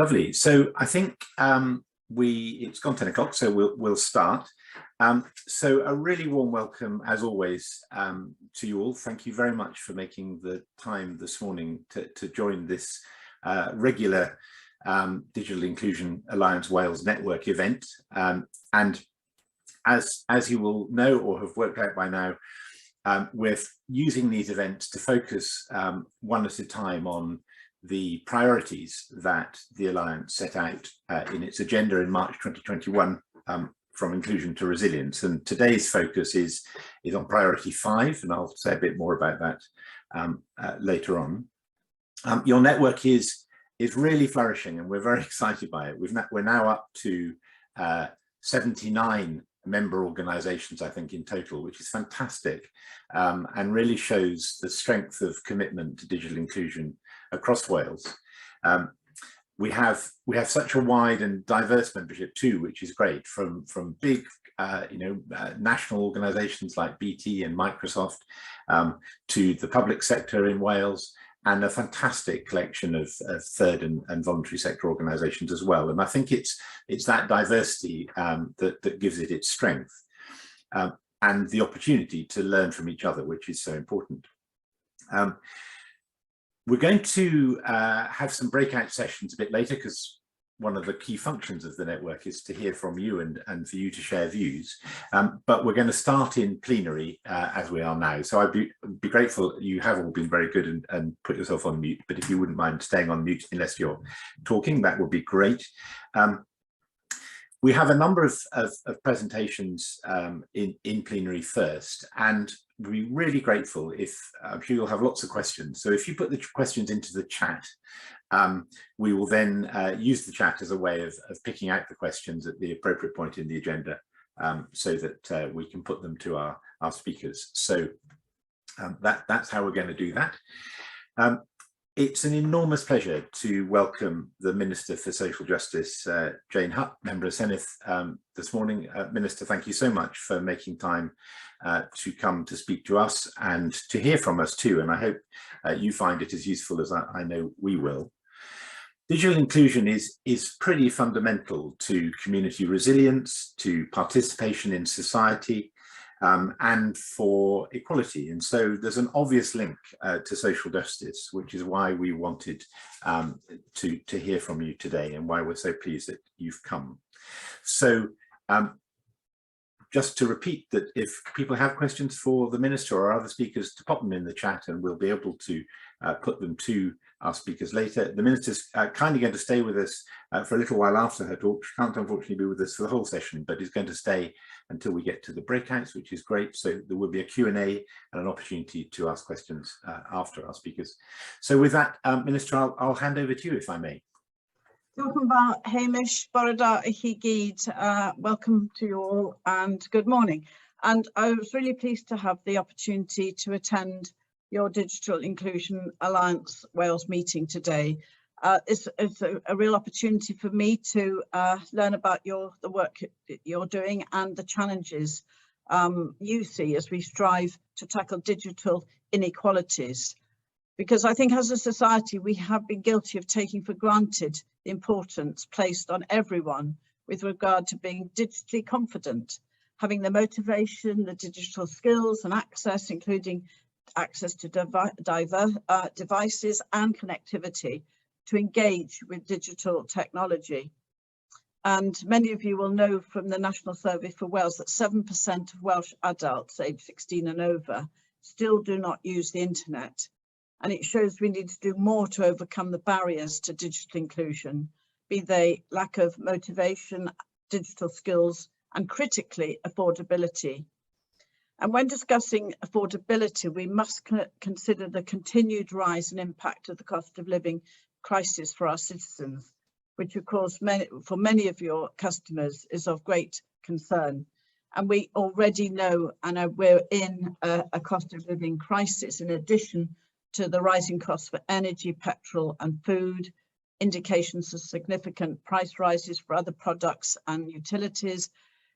Lovely. So I think it's gone 10 o'clock, so we'll start. So a really warm welcome, as always, to you all. Thank you very much for making the time this morning to join this regular Digital Inclusion Alliance Wales Network event. And as you will know or have worked out by now, we're using these events to focus one at a time on the priorities that the Alliance set out in its agenda in March 2021, from inclusion to resilience. And today's focus is on priority 5, and I'll say a bit more about that later on. Your network is really flourishing, and we're very excited by it. We're now up to 79 member organisations, I think, in total, which is fantastic, and really shows the strength of commitment to digital inclusion across Wales. We have such a wide and diverse membership too, which is great, from big national organisations like BT and Microsoft, to the public sector in Wales, and a fantastic collection of third and voluntary sector organisations as well. And I think it's that diversity that gives it its strength, and the opportunity to learn from each other, which is so important. We're going to have some breakout sessions a bit later, because one of the key functions of the network is to hear from you and for you to share views. But we're going to start in plenary as we are now. So I'd be grateful. You have all been very good and put yourself on mute, but if you wouldn't mind staying on mute unless you're talking, that would be great. We have a number of presentations in plenary first, and we'd be really grateful if I'm sure you'll have lots of questions. So if you put the questions into the chat, we will then use the chat as a way of picking out the questions at the appropriate point in the agenda, so that we can put them to our speakers. So that's how we're going to do that. It's an enormous pleasure to welcome the Minister for Social Justice, Jane Hutt, Member of Senedd, this morning. Minister, thank you so much for making time to come to speak to us and to hear from us too. And I hope you find it as useful as I know we will. Digital inclusion is pretty fundamental to community resilience, to participation in society, and for equality. And so there's an obvious link to social justice, which is why we wanted to hear from you today, and why we're so pleased that you've come. So just to repeat that, if people have questions for the Minister or other speakers, to pop them in the chat, and we'll be able to put them to our speakers later. The Minister's kindly going to stay with us for a little while after her talk. She can't unfortunately be with us for the whole session, but is going to stay until we get to the breakouts, which is great. So there will be a Q&A and an opportunity to ask questions after our speakers. So with that, Minister, I'll hand over to you, if I may. Hamish, Borada Higid, welcome to you all and good morning. And I was really pleased to have the opportunity to attend your Digital Inclusion Alliance Wales meeting today. It's a real opportunity for me to learn about the work you're doing and the challenges you see as we strive to tackle digital inequalities. Because I think as a society, we have been guilty of taking for granted the importance placed on everyone with regard to being digitally confident, having the motivation, the digital skills and access, including access to devices and connectivity to engage with digital technology. And many of you will know from the National Survey for Wales that 7% of Welsh adults aged 16 and over still do not use the internet. And it shows we need to do more to overcome the barriers to digital inclusion, be they lack of motivation, digital skills, and critically, affordability. And when discussing affordability, we must consider the continued rise and impact of the cost of living crisis for our citizens, which of course for many of your customers is of great concern. And we already know, and we're in a cost of living crisis, in addition to the rising costs for energy, petrol and food, indications of significant price rises for other products and utilities,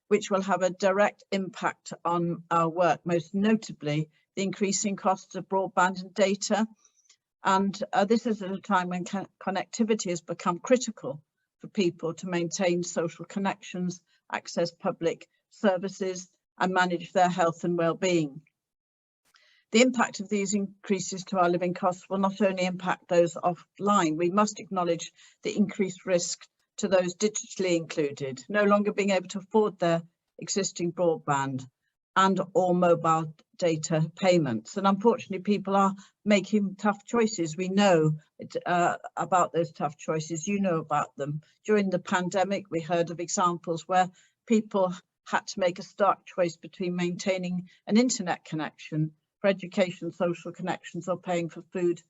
which will have a direct impact on our work, most notably the increasing costs of broadband and data, And this is at a time when connectivity has become critical for people to maintain social connections, access public services, and manage their health and well-being. The impact of these increases to our living costs will not only impact those offline, we must acknowledge the increased risk to those digitally included, no longer being able to afford their existing broadband and or mobile data payments. And unfortunately, people are making tough choices. We know about those tough choices. You know about them. During the pandemic, we heard of examples where people had to make a stark choice between maintaining an internet connection for education, social connections, or paying for food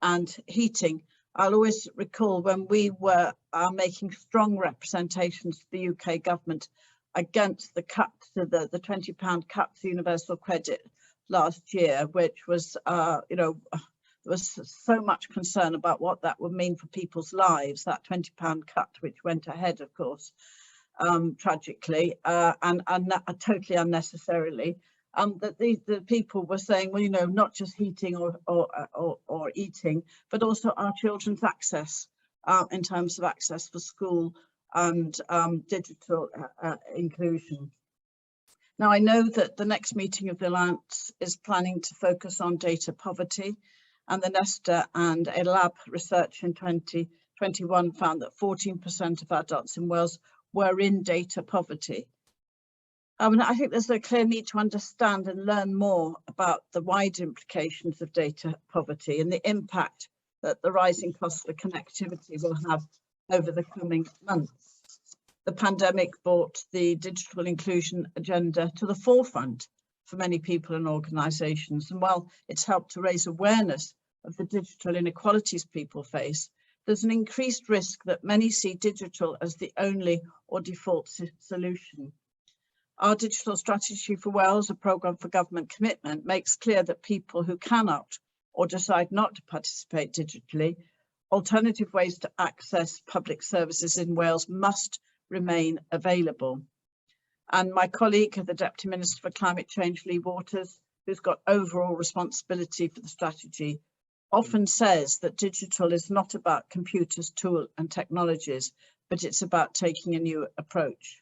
and heating. I'll always recall when we were making strong representations to the UK government against the cut to the £20 cut to universal credit last year, which was, you know, there was so much concern about what that would mean for people's lives, that £20 cut, which went ahead, of course, tragically, and totally unnecessarily. That the people were saying, well, you know, not just heating or eating, but also our children's access in terms of access for school and digital inclusion. Now, I know that the next meeting of the Alliance is planning to focus on data poverty, and the Nesta and a lab research in 2021 found that 14% of adults in Wales were in data poverty. I think there's a clear need to understand and learn more about the wider implications of data poverty and the impact that the rising cost of connectivity will have over the coming months. The pandemic brought the digital inclusion agenda to the forefront for many people and organisations, and while it's helped to raise awareness of the digital inequalities people face, there's an increased risk that many see digital as the only or default solution. Our digital strategy for Wales, a programme for government commitment, makes clear that people who cannot or decide not to participate digitally, alternative ways to access public services in Wales must remain available. And my colleague, the Deputy Minister for Climate Change, Lee Waters, who's got overall responsibility for the strategy, often says that digital is not about computers, tools and technologies, but it's about taking a new approach.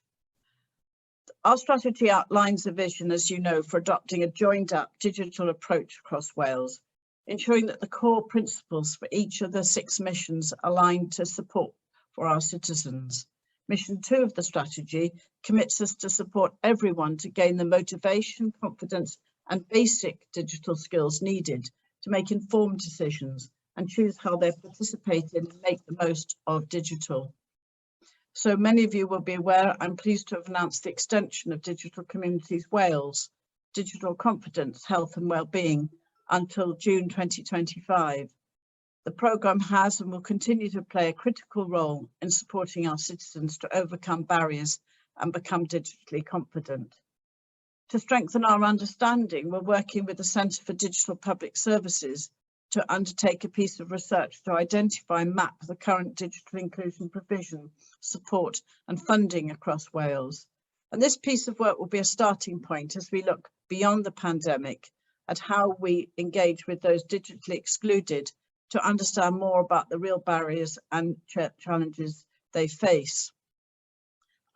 Our strategy outlines a vision, as you know, for adopting a joined-up digital approach across Wales, ensuring that the core principles for each of the 6 missions align to support for our citizens. Mission 2 of the strategy commits us to support everyone to gain the motivation, confidence and basic digital skills needed to make informed decisions and choose how they participate in and make the most of digital. So many of you will be aware, I'm pleased to have announced the extension of Digital Communities Wales, Digital Confidence, Health and Wellbeing until June 2025. The programme has and will continue to play a critical role in supporting our citizens to overcome barriers and become digitally confident. To strengthen our understanding, we're working with the Centre for Digital Public Services to undertake a piece of research to identify and map the current digital inclusion provision, support and funding across Wales. And this piece of work will be a starting point as we look beyond the pandemic at how we engage with those digitally excluded to understand more about the real barriers and challenges they face.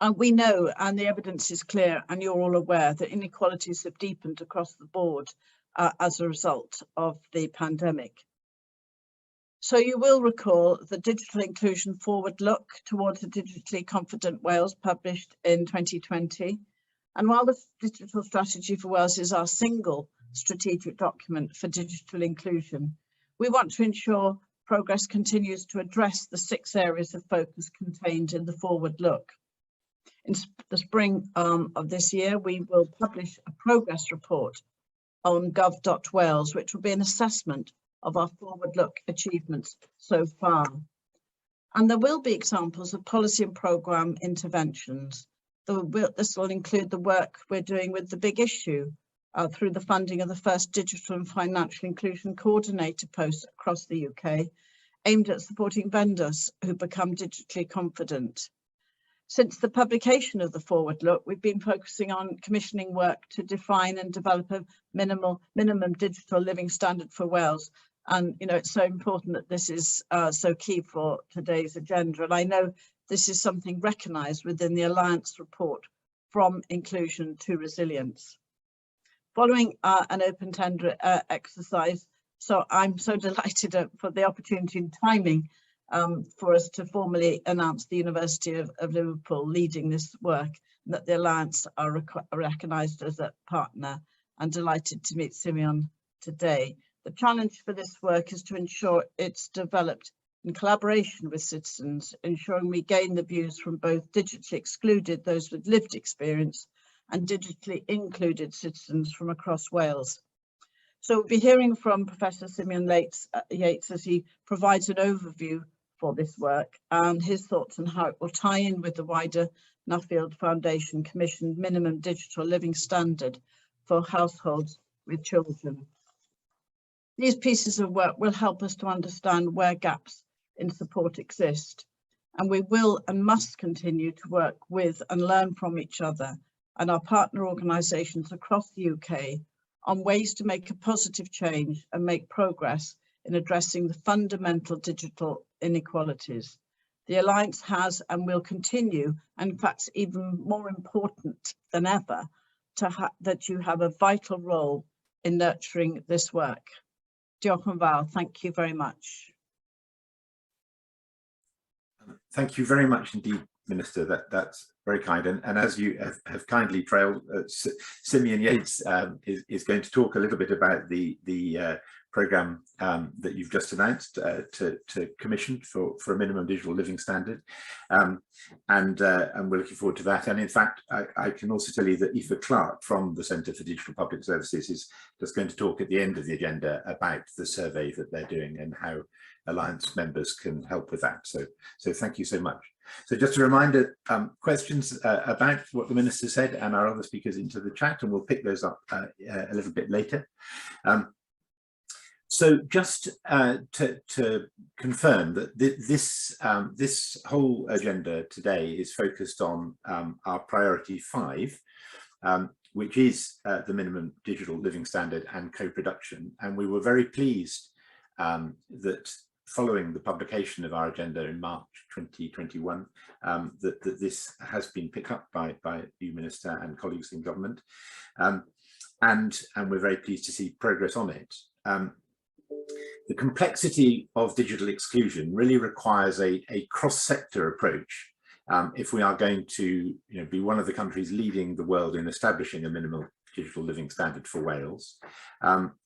And we know, and the evidence is clear, and you're all aware, that inequalities have deepened across the board as a result of the pandemic. So you will recall the Digital Inclusion Forward Look towards a Digitally Confident Wales, published in 2020. And while the Digital Strategy for Wales is our single strategic document for digital inclusion, we want to ensure progress continues to address the 6 areas of focus contained in the Forward Look. In the spring of this year, we will publish a progress report on gov.wales, which will be an assessment of our Forward Look achievements so far. And there will be examples of policy and programme interventions. This will include the work we're doing with the big issue through the funding of the first digital and financial inclusion coordinator posts across the UK, aimed at supporting vendors who become digitally confident. Since the publication of the Forward Look, we've been focusing on commissioning work to define and develop a minimum digital living standard for Wales, And, you know, it's so important that this is so key for today's agenda. And I know this is something recognised within the Alliance report, From Inclusion to Resilience. Following an open tender exercise, so I'm so delighted for the opportunity and timing for us to formally announce the University of Liverpool leading this work, and that the Alliance are recognised as a partner, and delighted to meet Simeon today. The challenge for this work is to ensure it's developed in collaboration with citizens, ensuring we gain the views from both digitally excluded, those with lived experience, and digitally included citizens from across Wales. So we'll be hearing from Professor Simeon Yates as he provides an overview for this work and his thoughts on how it will tie in with the wider Nuffield Foundation commissioned minimum digital living standard for households with children. These pieces of work will help us to understand where gaps in support exist, and we will and must continue to work with and learn from each other and our partner organisations across the UK on ways to make a positive change and make progress in addressing the fundamental digital inequalities. The Alliance has and will continue, and in fact even more important than ever, that you have a vital role in nurturing this work. Diolch yn fawr. Thank you very much. Thank you very much indeed, Minister. That's very kind. And as you have kindly trailed, Simeon Yates is going to talk a little bit about the programme that you've just announced to commission for a minimum digital living standard, and we're looking forward to that. And in fact, I can also tell you that Aoife Clark from the Centre for Digital Public Services is just going to talk at the end of the agenda about the survey that they're doing and how Alliance members can help with that. So thank you so much. So just a reminder, questions about what the Minister said and our other speakers into the chat, and we'll pick those up a little bit later. So just to confirm that this whole agenda today is focused on our priority 5, which is the minimum digital living standard and co-production. And we were very pleased that following the publication of our agenda in March 2021, that this has been picked up by you, Minister, and colleagues in government. And we're very pleased to see progress on it. The complexity of digital exclusion really requires a cross-sector approach if we are going to be one of the countries leading the world in establishing a minimal digital living standard for Wales,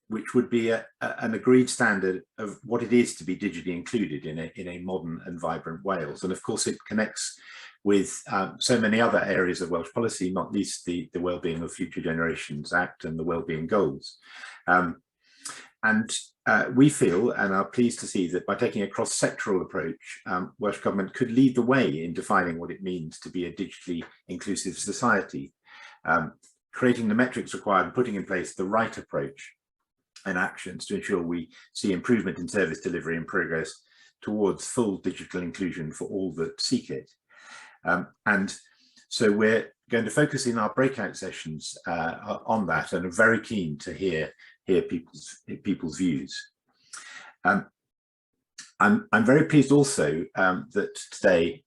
which would be an agreed standard of what it is to be digitally included in a modern and vibrant Wales. And of course it connects with so many other areas of Welsh policy, not least the Wellbeing of Future Generations Act and the Wellbeing Goals. We feel and are pleased to see that by taking a cross-sectoral approach, Welsh Government could lead the way in defining what it means to be a digitally inclusive society, creating the metrics required and putting in place the right approach and actions to ensure we see improvement in service delivery and progress towards full digital inclusion for all that seek it. And so we're going to focus in our breakout sessions on that, and are very keen to hear people's views. I'm very pleased also that today,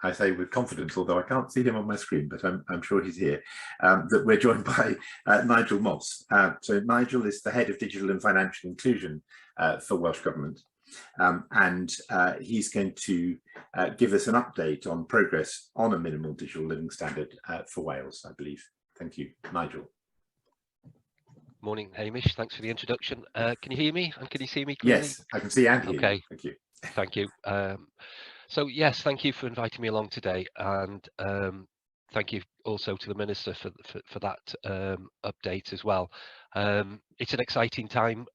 I say with confidence, although I can't see him on my screen, but I'm sure he's here, that we're joined by Nigel Moss. So Nigel is the Head of Digital and Financial Inclusion for Welsh Government, and he's going to give us an update on progress on a minimal digital living standard for Wales, I believe. Thank you, Nigel. Morning, Hamish. Thanks for the introduction. Can you hear me and can you see me clearly? Yes, I can see and hear you. Thank you. Thank you. So yes, thank you for inviting me along today, and thank you also to the Minister for that update as well. It's an exciting time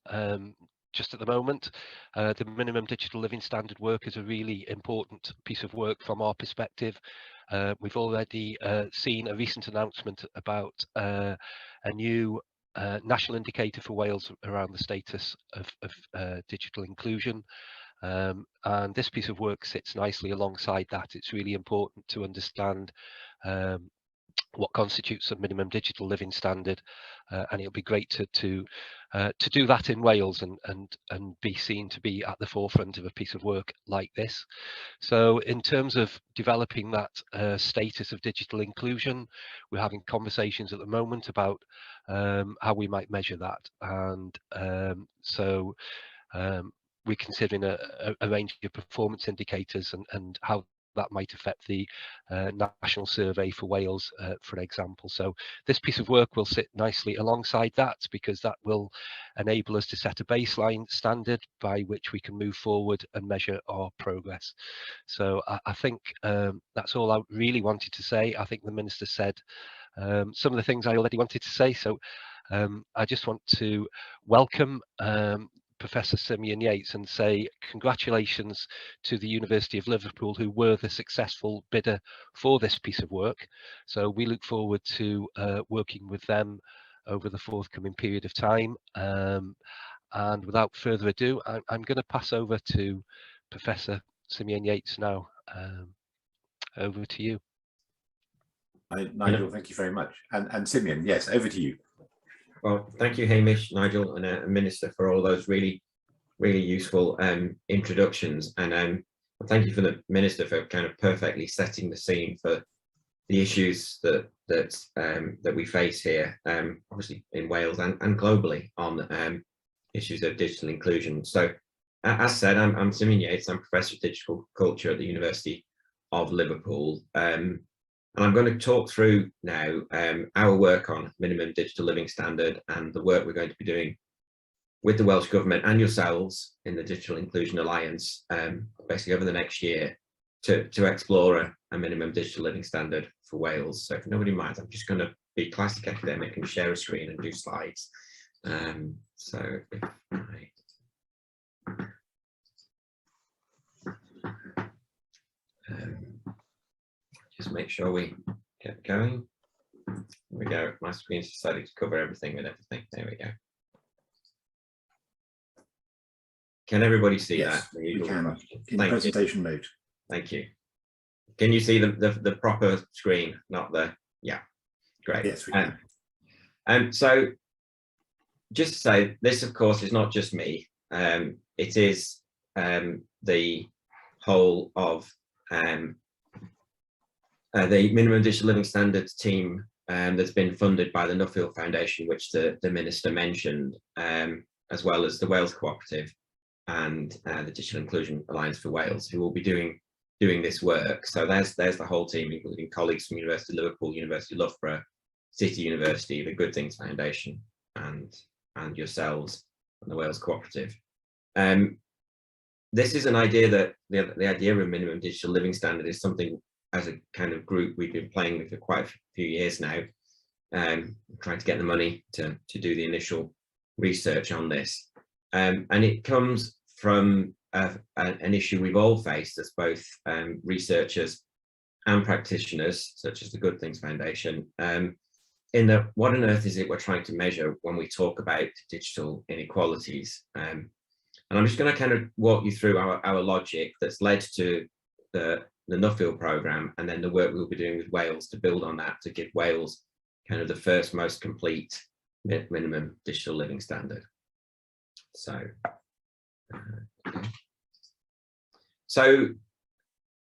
just at the moment. The minimum digital living standard work is a really important piece of work from our perspective. We've already seen a recent announcement about a new national indicator for Wales around the status of digital inclusion. And this piece of work sits nicely alongside that. It's really important to understand what constitutes a minimum digital living standard, and it'll be great to do that in Wales and be seen to be at the forefront of a piece of work like this. So in terms of developing that status of digital inclusion, we're having conversations at the moment about how we might measure that, and we're considering a range of performance indicators and how that might affect the national survey for Wales, for example. So this piece of work will sit nicely alongside that, because that will enable us to set a baseline standard by which we can move forward and measure our progress. So I think that's all I really wanted to say. I think the Minister said some of the things I already wanted to say. So I just want to welcome Professor Simeon Yates and say congratulations to the University of Liverpool, who were the successful bidder for this piece of work. So we look forward to working with them over the forthcoming period of time. And without further ado, I'm going to pass over to Professor Simeon Yates now. Over to you. Nigel, thank you very much. And Simeon, yes, over to you. Well, thank you, Hamish, Nigel, and Minister, for all those really useful introductions, and thank you for the Minister for kind of perfectly setting the scene for the issues that we face here, obviously in Wales and globally, on issues of digital inclusion. So, as said, I'm Simeon Yates. I'm Professor of Digital Culture at the University of Liverpool. And I'm going to talk through now our work on minimum digital living standard and the work we're going to be doing with the Welsh Government and yourselves in the Digital Inclusion Alliance, basically over the next year, to explore a minimum digital living standard for Wales. So if nobody minds, I'm just going to be classic academic and share a screen and do slides. So if I just make sure we get going. Here we go. My screen's decided to cover everything with everything. There we go. Can everybody see Yes, that? we can. In presentation mode. Thank you. Can you see the proper screen? Not the, yeah, great. Yes, we can. So just to say, this of course is not just me. It is the whole of the Minimum Digital Living Standards team that's been funded by the Nuffield Foundation, which the Minister mentioned, as well as the Wales Cooperative and the Digital Inclusion Alliance for Wales, who will be doing this work. So there's the whole team, including colleagues from University of Liverpool, University of Loughborough, City University, the Good Things Foundation, and yourselves and the Wales Cooperative. This is an idea that the idea of minimum digital living standard is something, as a kind of group, we've been playing with for quite a few years now, trying to get the money to do the initial research on this. And it comes from an issue we've all faced as both researchers and practitioners, such as the Good Things Foundation, in that what on earth is it we're trying to measure when we talk about digital inequalities? And I'm just going to kind of walk you through our logic that's led to the Nuffield programme, and then the work we'll be doing with Wales to build on that, to give Wales kind of the first most complete minimum digital living standard. So, so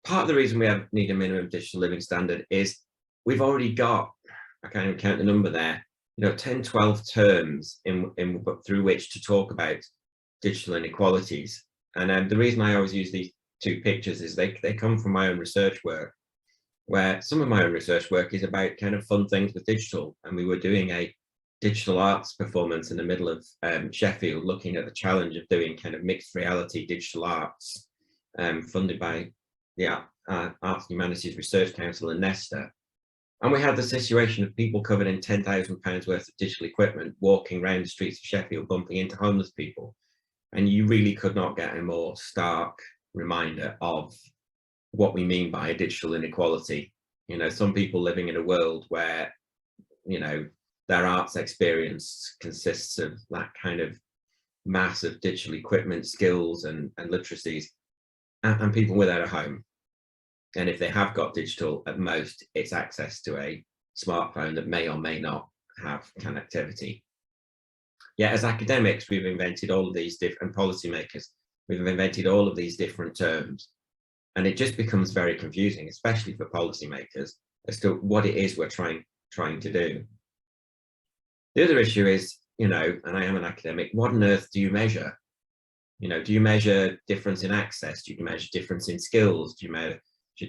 part of the reason we need a minimum digital living standard is we've already got, I can't even count the number there, 10, 12 terms through which to talk about digital inequalities. And the reason I always use these two pictures is they come from my own research work, where some of my own research work is about kind of fun things with digital. And we were doing a digital arts performance in the middle of Sheffield, looking at the challenge of doing kind of mixed reality digital arts, funded by the Arts and Humanities Research Council and Nesta. And we had the situation of people covered in £10,000 worth of digital equipment walking around the streets of Sheffield, bumping into homeless people. And you really could not get a more stark reminder of what we mean by digital inequality. Some people living in a world where, their arts experience consists of that kind of mass of digital equipment, skills and literacies, and people without a home. And if they have got digital, at most, it's access to a smartphone that may or may not have connectivity. Yet as academics, we've invented all of these different, policymakers, we've invented all of these different terms. And it just becomes very confusing, especially for policymakers, as to what it is we're trying to do. The other issue is, you know, and I am an academic, what on earth do you measure? You know, do you measure difference in access? Do you measure difference in skills? Do you measure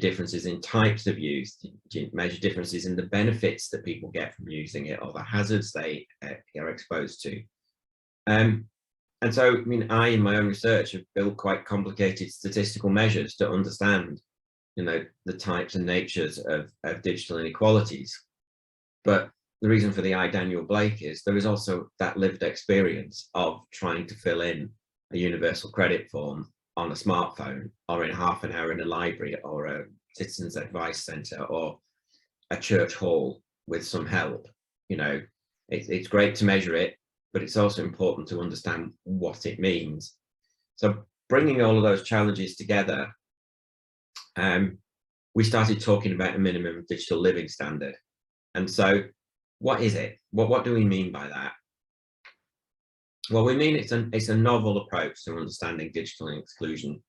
differences in types of use? Do you measure differences in the benefits that people get from using it, or the hazards they are exposed to? And so, I mean, I, in my own research, have built quite complicated statistical measures to understand, you know, the types and natures of digital inequalities. But the reason for the I, Daniel Blake, is there is also that lived experience of trying to fill in a universal credit form on a smartphone, or in half an hour in a library, or a citizens advice centre, or a church hall with some help. You know, it's great to measure it, but it's also important to understand what it means. So bringing all of those challenges together, we started talking about a minimum digital living standard. And so what is it? What do we mean by that? Well, we mean it's a novel approach to understanding digital exclusion,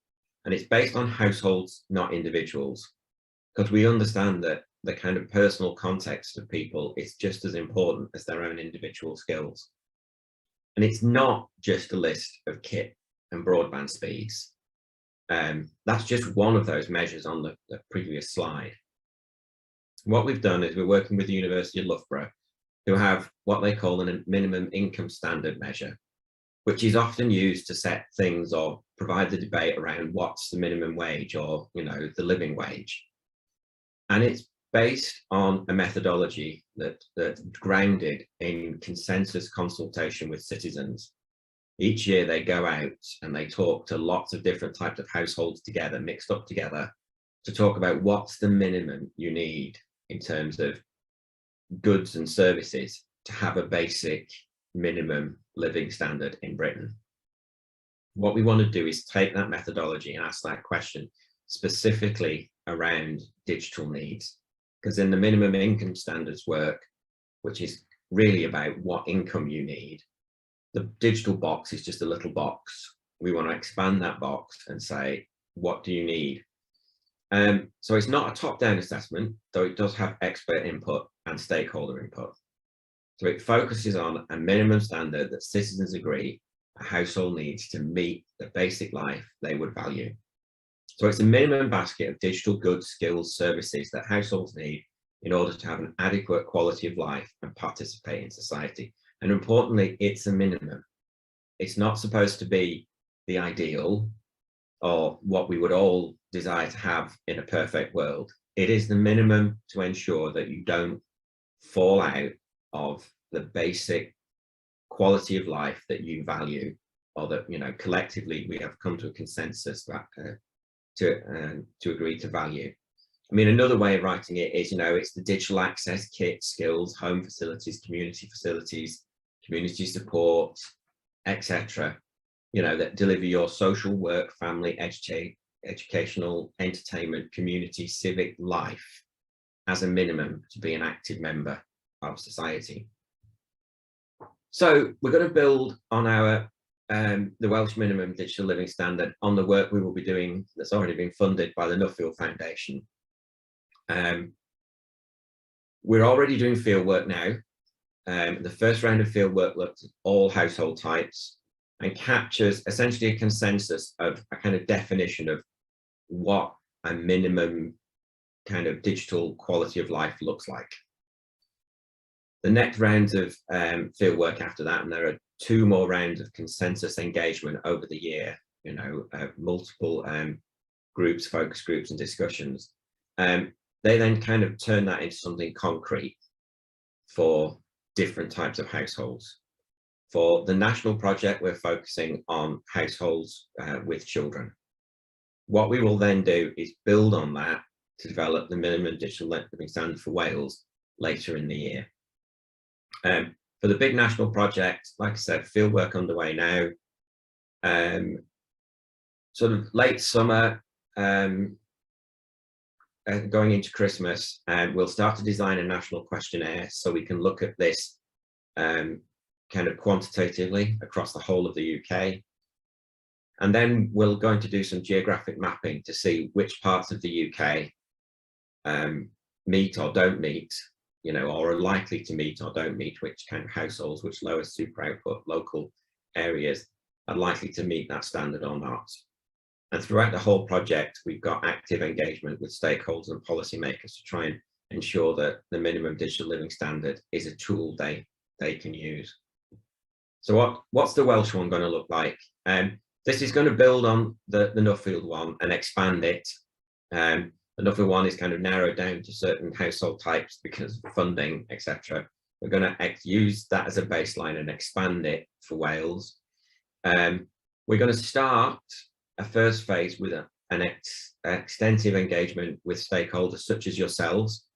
and it's based on households, not individuals, because we understand that the kind of personal context of people is just as important as their own individual skills. And it's not just a list of kit and broadband speeds. That's just one of those measures on the previous slide. What we've done is we're working with the University of Loughborough, who have what they call a minimum income standard measure, which is often used to set things or provide the debate around what's the minimum wage, or, you know, the living wage. And it's based on a methodology that's grounded in consensus consultation with citizens. Each year they go out and they talk to lots of different types of households together, mixed up together, to talk about what's the minimum you need in terms of goods and services to have a basic minimum living standard in Britain. What we want to do is take that methodology and ask that question specifically around digital needs. Because in the minimum income standards work, which is really about what income you need, the digital box is just a little box. We want to expand that box and say, what do you need? So it's not a top-down assessment, though it does have expert input and stakeholder input. So it focuses on a minimum standard that citizens agree a household needs to meet the basic life they would value. So it's a minimum basket of digital goods, skills, services that households need in order to have an adequate quality of life and participate in society. And importantly, it's a minimum. It's not supposed to be the ideal or what we would all desire to have in a perfect world. It is the minimum to ensure that you don't fall out of the basic quality of life that you value, or that, you know, collectively we have come to a consensus that to agree to value. I mean, another way of writing it is, you know, it's the digital access, kit, skills, home facilities, community support, etc., you know, that deliver your social, work, family, educational, entertainment, community, civic life as a minimum to be an active member of society. So we're going to build on our the Welsh Minimum Digital Living Standard on the work we will be doing that's already been funded by the Nuffield Foundation. We're already doing field work now. The first round of field work looked at all household types and captures essentially a consensus of a kind of definition of what a minimum kind of digital quality of life looks like. The next rounds of field work after that, and there are 2 more rounds of consensus engagement over the year, you know, multiple groups, focus groups and discussions. They then kind of turn that into something concrete for different types of households. For the national project, we're focusing on households with children. What we will then do is build on that to develop the minimum digital living standard for Wales later in the year. For the big national project, like I said, field work underway now. Sort of late summer, going into Christmas, we'll start to design a national questionnaire so we can look at this kind of quantitatively across the whole of the UK. And then we're going to do some geographic mapping to see which parts of the UK meet or don't meet, or are likely to meet or don't meet, which kind of households, which lower super output local areas are likely to meet that standard or not. And throughout the whole project, we've got active engagement with stakeholders and policymakers to try and ensure that the minimum digital living standard is a tool they can use. So what's the Welsh one going to look like? This is going to build on the Nuffield one and expand it. The Nuffield one is kind of narrowed down to certain household types because of funding, etc. We're going to use that as a baseline and expand it for Wales. We're going to start a first phase with an extensive engagement with stakeholders such as yourselves.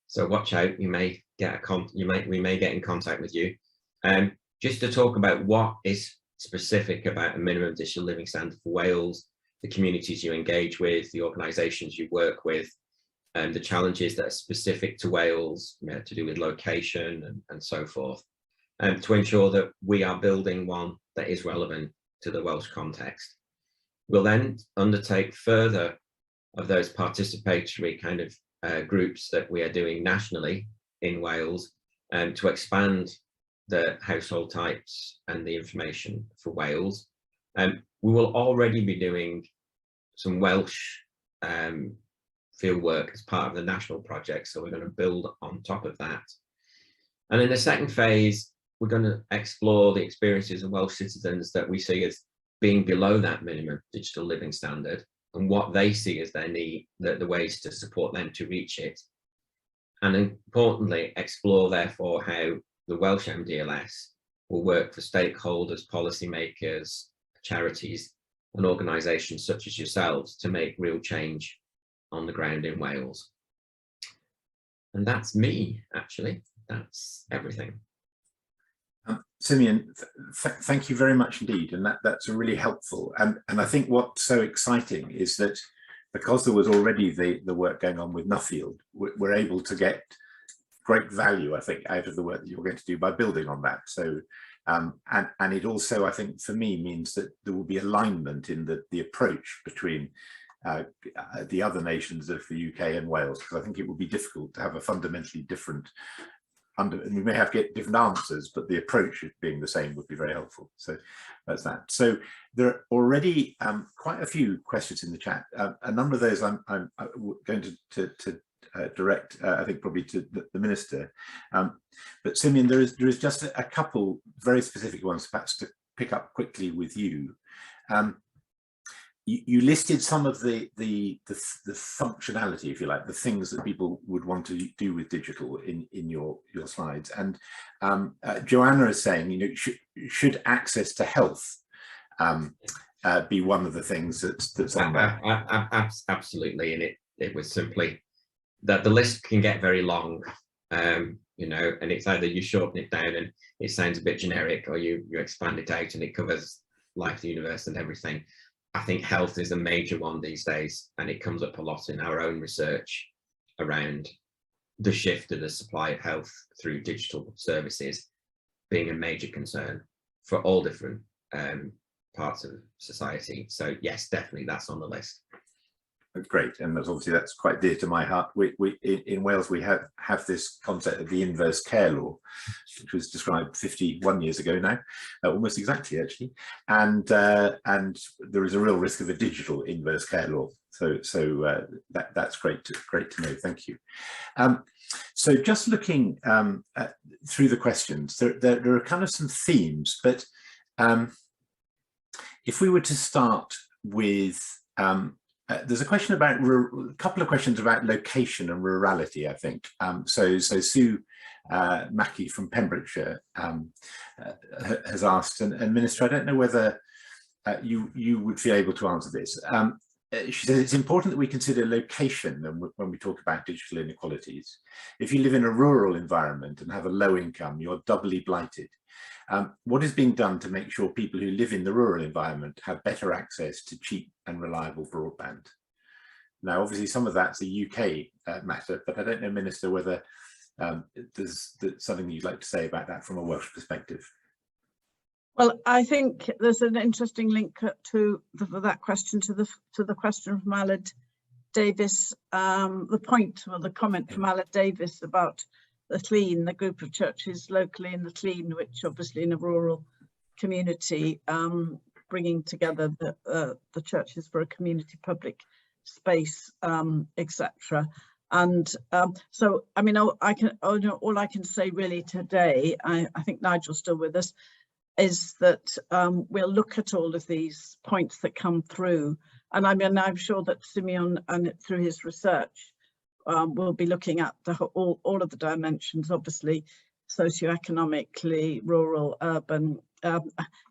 So watch out, we may get in contact with you, just to talk about what is specific about a minimum digital living standard for Wales, the communities you engage with, the organisations you work with, and the challenges that are specific to Wales, to do with location and so forth, to ensure that we are building one that is relevant to the Welsh context. We'll then undertake further of those participatory kind of groups that we are doing nationally in Wales, to expand the household types and the information for Wales. We will already be doing some Welsh field work as part of the national project, so we're going to build on top of that. And in the second phase, we're going to explore the experiences of Welsh citizens that we see as being below that minimum digital living standard and what they see as their need, the ways to support them to reach it. And importantly, explore therefore how the Welsh MDLS will work for stakeholders, policymakers, charities and organisations such as yourselves to make real change on the ground in Wales. And that's me, actually. That's everything. Simeon, thank you very much indeed, and that's really helpful. And I think what's so exciting is that because there was already the work going on with Nuffield, we're able to get great value, I think, out of the work that you're going to do by building on that. So, and it also, I think, for me, means that there will be alignment in the approach between the other nations of the UK and Wales, because I think it would be difficult to have a fundamentally different and we may have to get different answers, but the approach being the same would be very helpful. So that's that. So there are already quite a few questions in the chat. A number of those I'm going to direct, I think, probably to the Minister. But Simeon, there is just a couple very specific ones, perhaps to pick up quickly with you. You listed some of the functionality, if you like, the things that people would want to do with digital in your slides. And Joanna is saying, should access to health be one of the things that's on there? Absolutely, and it was simply that the list can get very long, and it's either you shorten it down and it sounds a bit generic, or you expand it out and it covers life, the universe, and everything. I think health is a major one these days, and it comes up a lot in our own research around the shift of the supply of health through digital services being a major concern for all different parts of society. So yes, definitely that's on the list. Great, and that's quite dear to my heart. In Wales we have this concept of the inverse care law, which was described 51 years ago now, almost exactly actually, and there is a real risk of a digital inverse care law. So that's great to know. Thank you. So just looking through the questions, there are kind of some themes, but if we were to start with there's a question about a couple of questions about location and rurality, I think. So Sue Mackey from Pembrokeshire has asked, and Minister, I don't know whether you would feel able to answer this. She says it's important that we consider location when we talk about digital inequalities. If you live in a rural environment and have a low income, you're doubly blighted. What is being done to make sure people who live in the rural environment have better access to cheap and reliable broadband? Now, obviously, some of that's a UK matter, but I don't know, Minister, whether there's something you'd like to say about that from a Welsh perspective. Well, I think there's an interesting link to that question to the question from Aled Davis, the comment from Aled Davis about the group of churches locally in the Clean, which obviously in a rural community, bringing together the churches for a community public space, etc. And so, I mean, all I can say really today, I think Nigel's still with us, is that we'll look at all of these points that come through. And I mean, I'm sure that Simeon, and through his research, will be looking at all of the dimensions, obviously, socioeconomically, rural, urban. You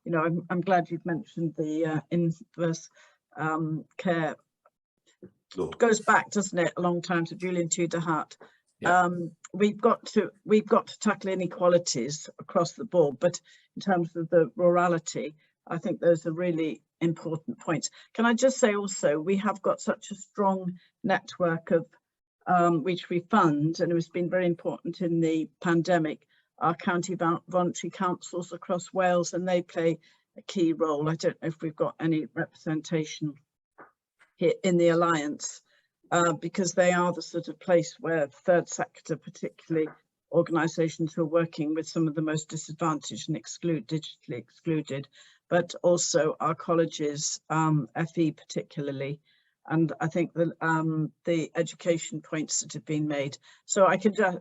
know, I'm glad you've mentioned the inverse care. Law. It goes back, doesn't it, a long time to Julian Tudor Hutt. Yeah. We've got to tackle inequalities across the board, but in terms of the rurality, I think those are really important points. Can I just say also, we have got such a strong network of which we fund, and it has been very important in the pandemic, our county voluntary councils across Wales, and they play a key role. I don't know if we've got any representation here in the Alliance, because they are the sort of place where third sector, particularly organisations who are working with some of the most disadvantaged and digitally excluded, but also our colleges, FE particularly, and I think the education points that have been made. So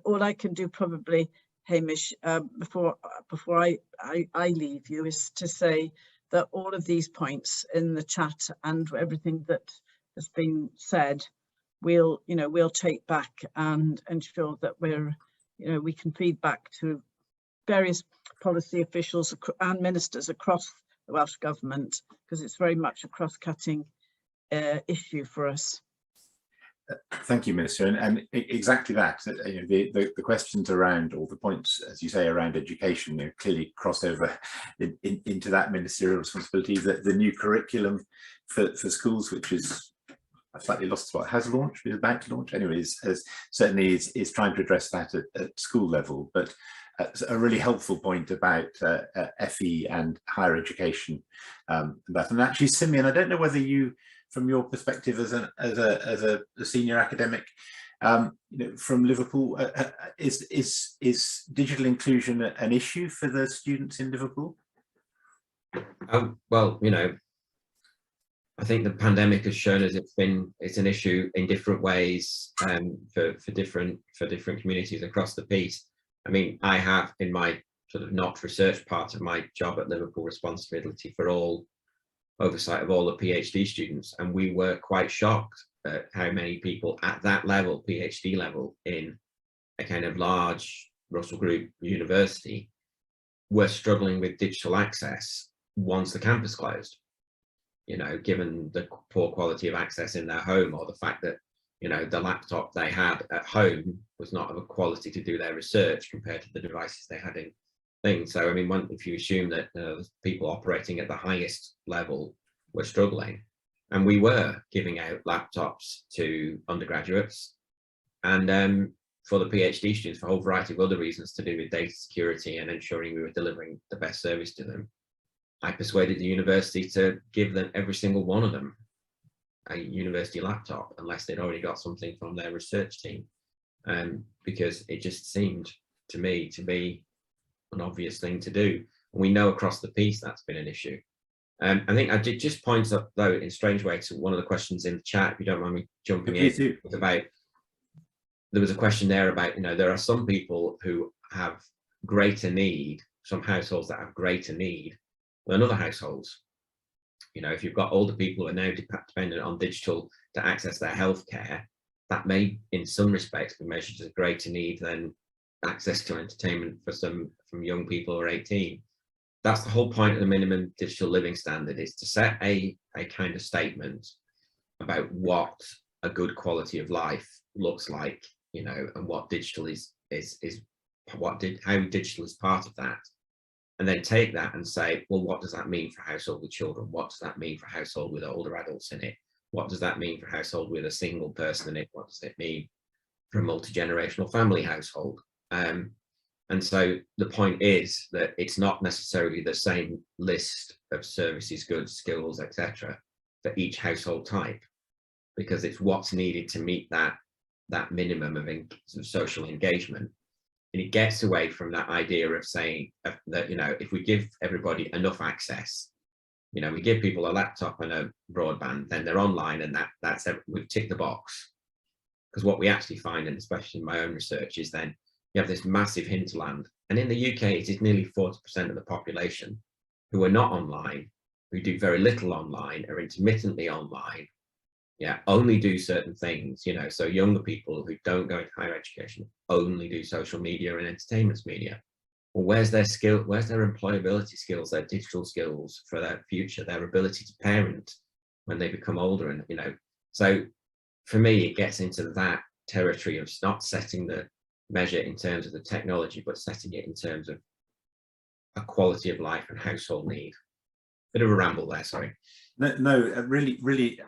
all I can do probably, Hamish, before I leave you, is to say that all of these points in the chat and everything that has been said, we'll take back and ensure that we can feed back to various policy officials and ministers across the Welsh Government, because it's very much a cross-cutting issue for us. Thank you, Minister, and exactly that. You know, the questions around, or the points, as you say, around education, you know, clearly cross over into that ministerial responsibility. The new curriculum for schools, which is, I've slightly lost what has launched, is about to launch. Anyways, certainly is trying to address that at school level, but a really helpful point about FE and higher education. And actually, Simeon, I don't know whether you, from your perspective as a senior academic, you know, from Liverpool, is digital inclusion an issue for the students in Liverpool? Well, you know, I think the pandemic has shown us it's an issue in different ways for different communities across the piece. I mean, I have in my sort of not research part of my job at Liverpool responsibility for all oversight of all the PhD students, and we were quite shocked at how many people at that level, PhD level, in a kind of large Russell Group university were struggling with digital access once the campus closed. You know, given the poor quality of access in their home, or the fact that, you know, the laptop they had at home was not of a quality to do their research compared to the devices they had in things. So, I mean, if you assume that people operating at the highest level were struggling, and we were giving out laptops to undergraduates, and for the PhD students, for a whole variety of other reasons to do with data security and ensuring we were delivering the best service to them, I persuaded the university to give them, every single one of them, a university laptop, unless they'd already got something from their research team, because it just seemed to me to be an obvious thing to do. And we know across the piece that's been an issue. I think I did just point up, though, in a strange way, to one of the questions in the chat, if you don't mind me jumping in. It's about, there was a question there about, you know, there are some people who have greater need, some households that have greater need than other households. You know, if you've got older people who are now dependent on digital to access their healthcare, that may, in some respects, be measured as a greater need than access to entertainment from young people who are 18. That's the whole point of the minimum digital living standard, is to set a kind of statement about what a good quality of life looks like, you know, and what digital how digital is part of that. And then take that and say, well, what does that mean for a household with children? What does that mean for a household with older adults in it? What does that mean for a household with a single person in it? What does it mean for a multi-generational family household? And so the point is that it's not necessarily the same list of services, goods, skills, etc. for each household type, because it's what's needed to meet that minimum of social engagement. And it gets away from that idea of saying that, you know, if we give everybody enough access, you know, we give people a laptop and a broadband, then they're online, and that's we've ticked the box. Because what we actually find, and especially in my own research, is then you have this massive hinterland. And in the UK, it is nearly 40% of the population who are not online, who do very little online, are intermittently online, yeah, only do certain things, you know. So younger people who don't go into higher education only do social media and entertainment media. Well, where's their skill, where's their employability skills, their digital skills for their future, their ability to parent when they become older? And, you know, so for me, it gets into that territory of not setting the measure in terms of the technology, but setting it in terms of a quality of life and household need. Bit of a ramble there, sorry. No, really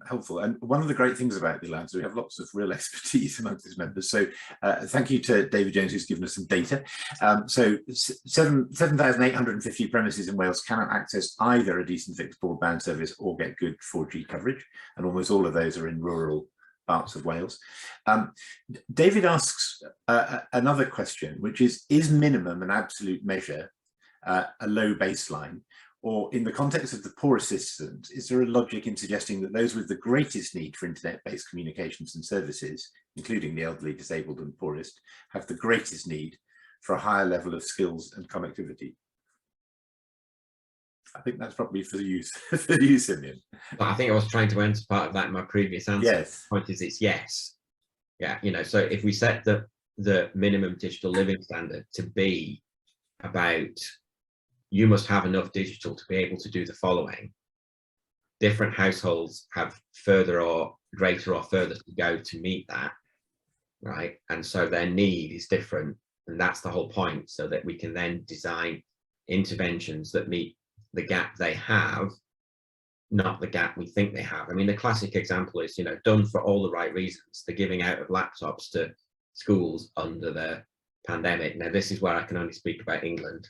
helpful. And one of the great things about the Alliance, we have lots of real expertise amongst its members. So thank you to David Jones, who's given us some data. So 7,850 premises in Wales cannot access either a decent fixed broadband service or get good 4G coverage. And almost all of those are in rural parts of Wales. David asks another question, which is minimum an absolute measure, a low baseline? Or in the context of the poorest citizens, is there a logic in suggesting that those with the greatest need for internet-based communications and services, including the elderly, disabled and poorest, have the greatest need for a higher level of skills and connectivity? I think that's probably for you, Simeon. Well, I think I was trying to answer part of that in my previous answer. Yes. The point is, it's yes. Yeah, you know, so if we set the minimum digital living standard to be about, you must have enough digital to be able to do the following. Different households have further or greater or further to go to meet that, right? And so their need is different, and that's the whole point, so that we can then design interventions that meet the gap they have, not the gap we think they have. I mean, the classic example is, you know, done for all the right reasons, the giving out of laptops to schools under the pandemic. Now, this is where I can only speak about England.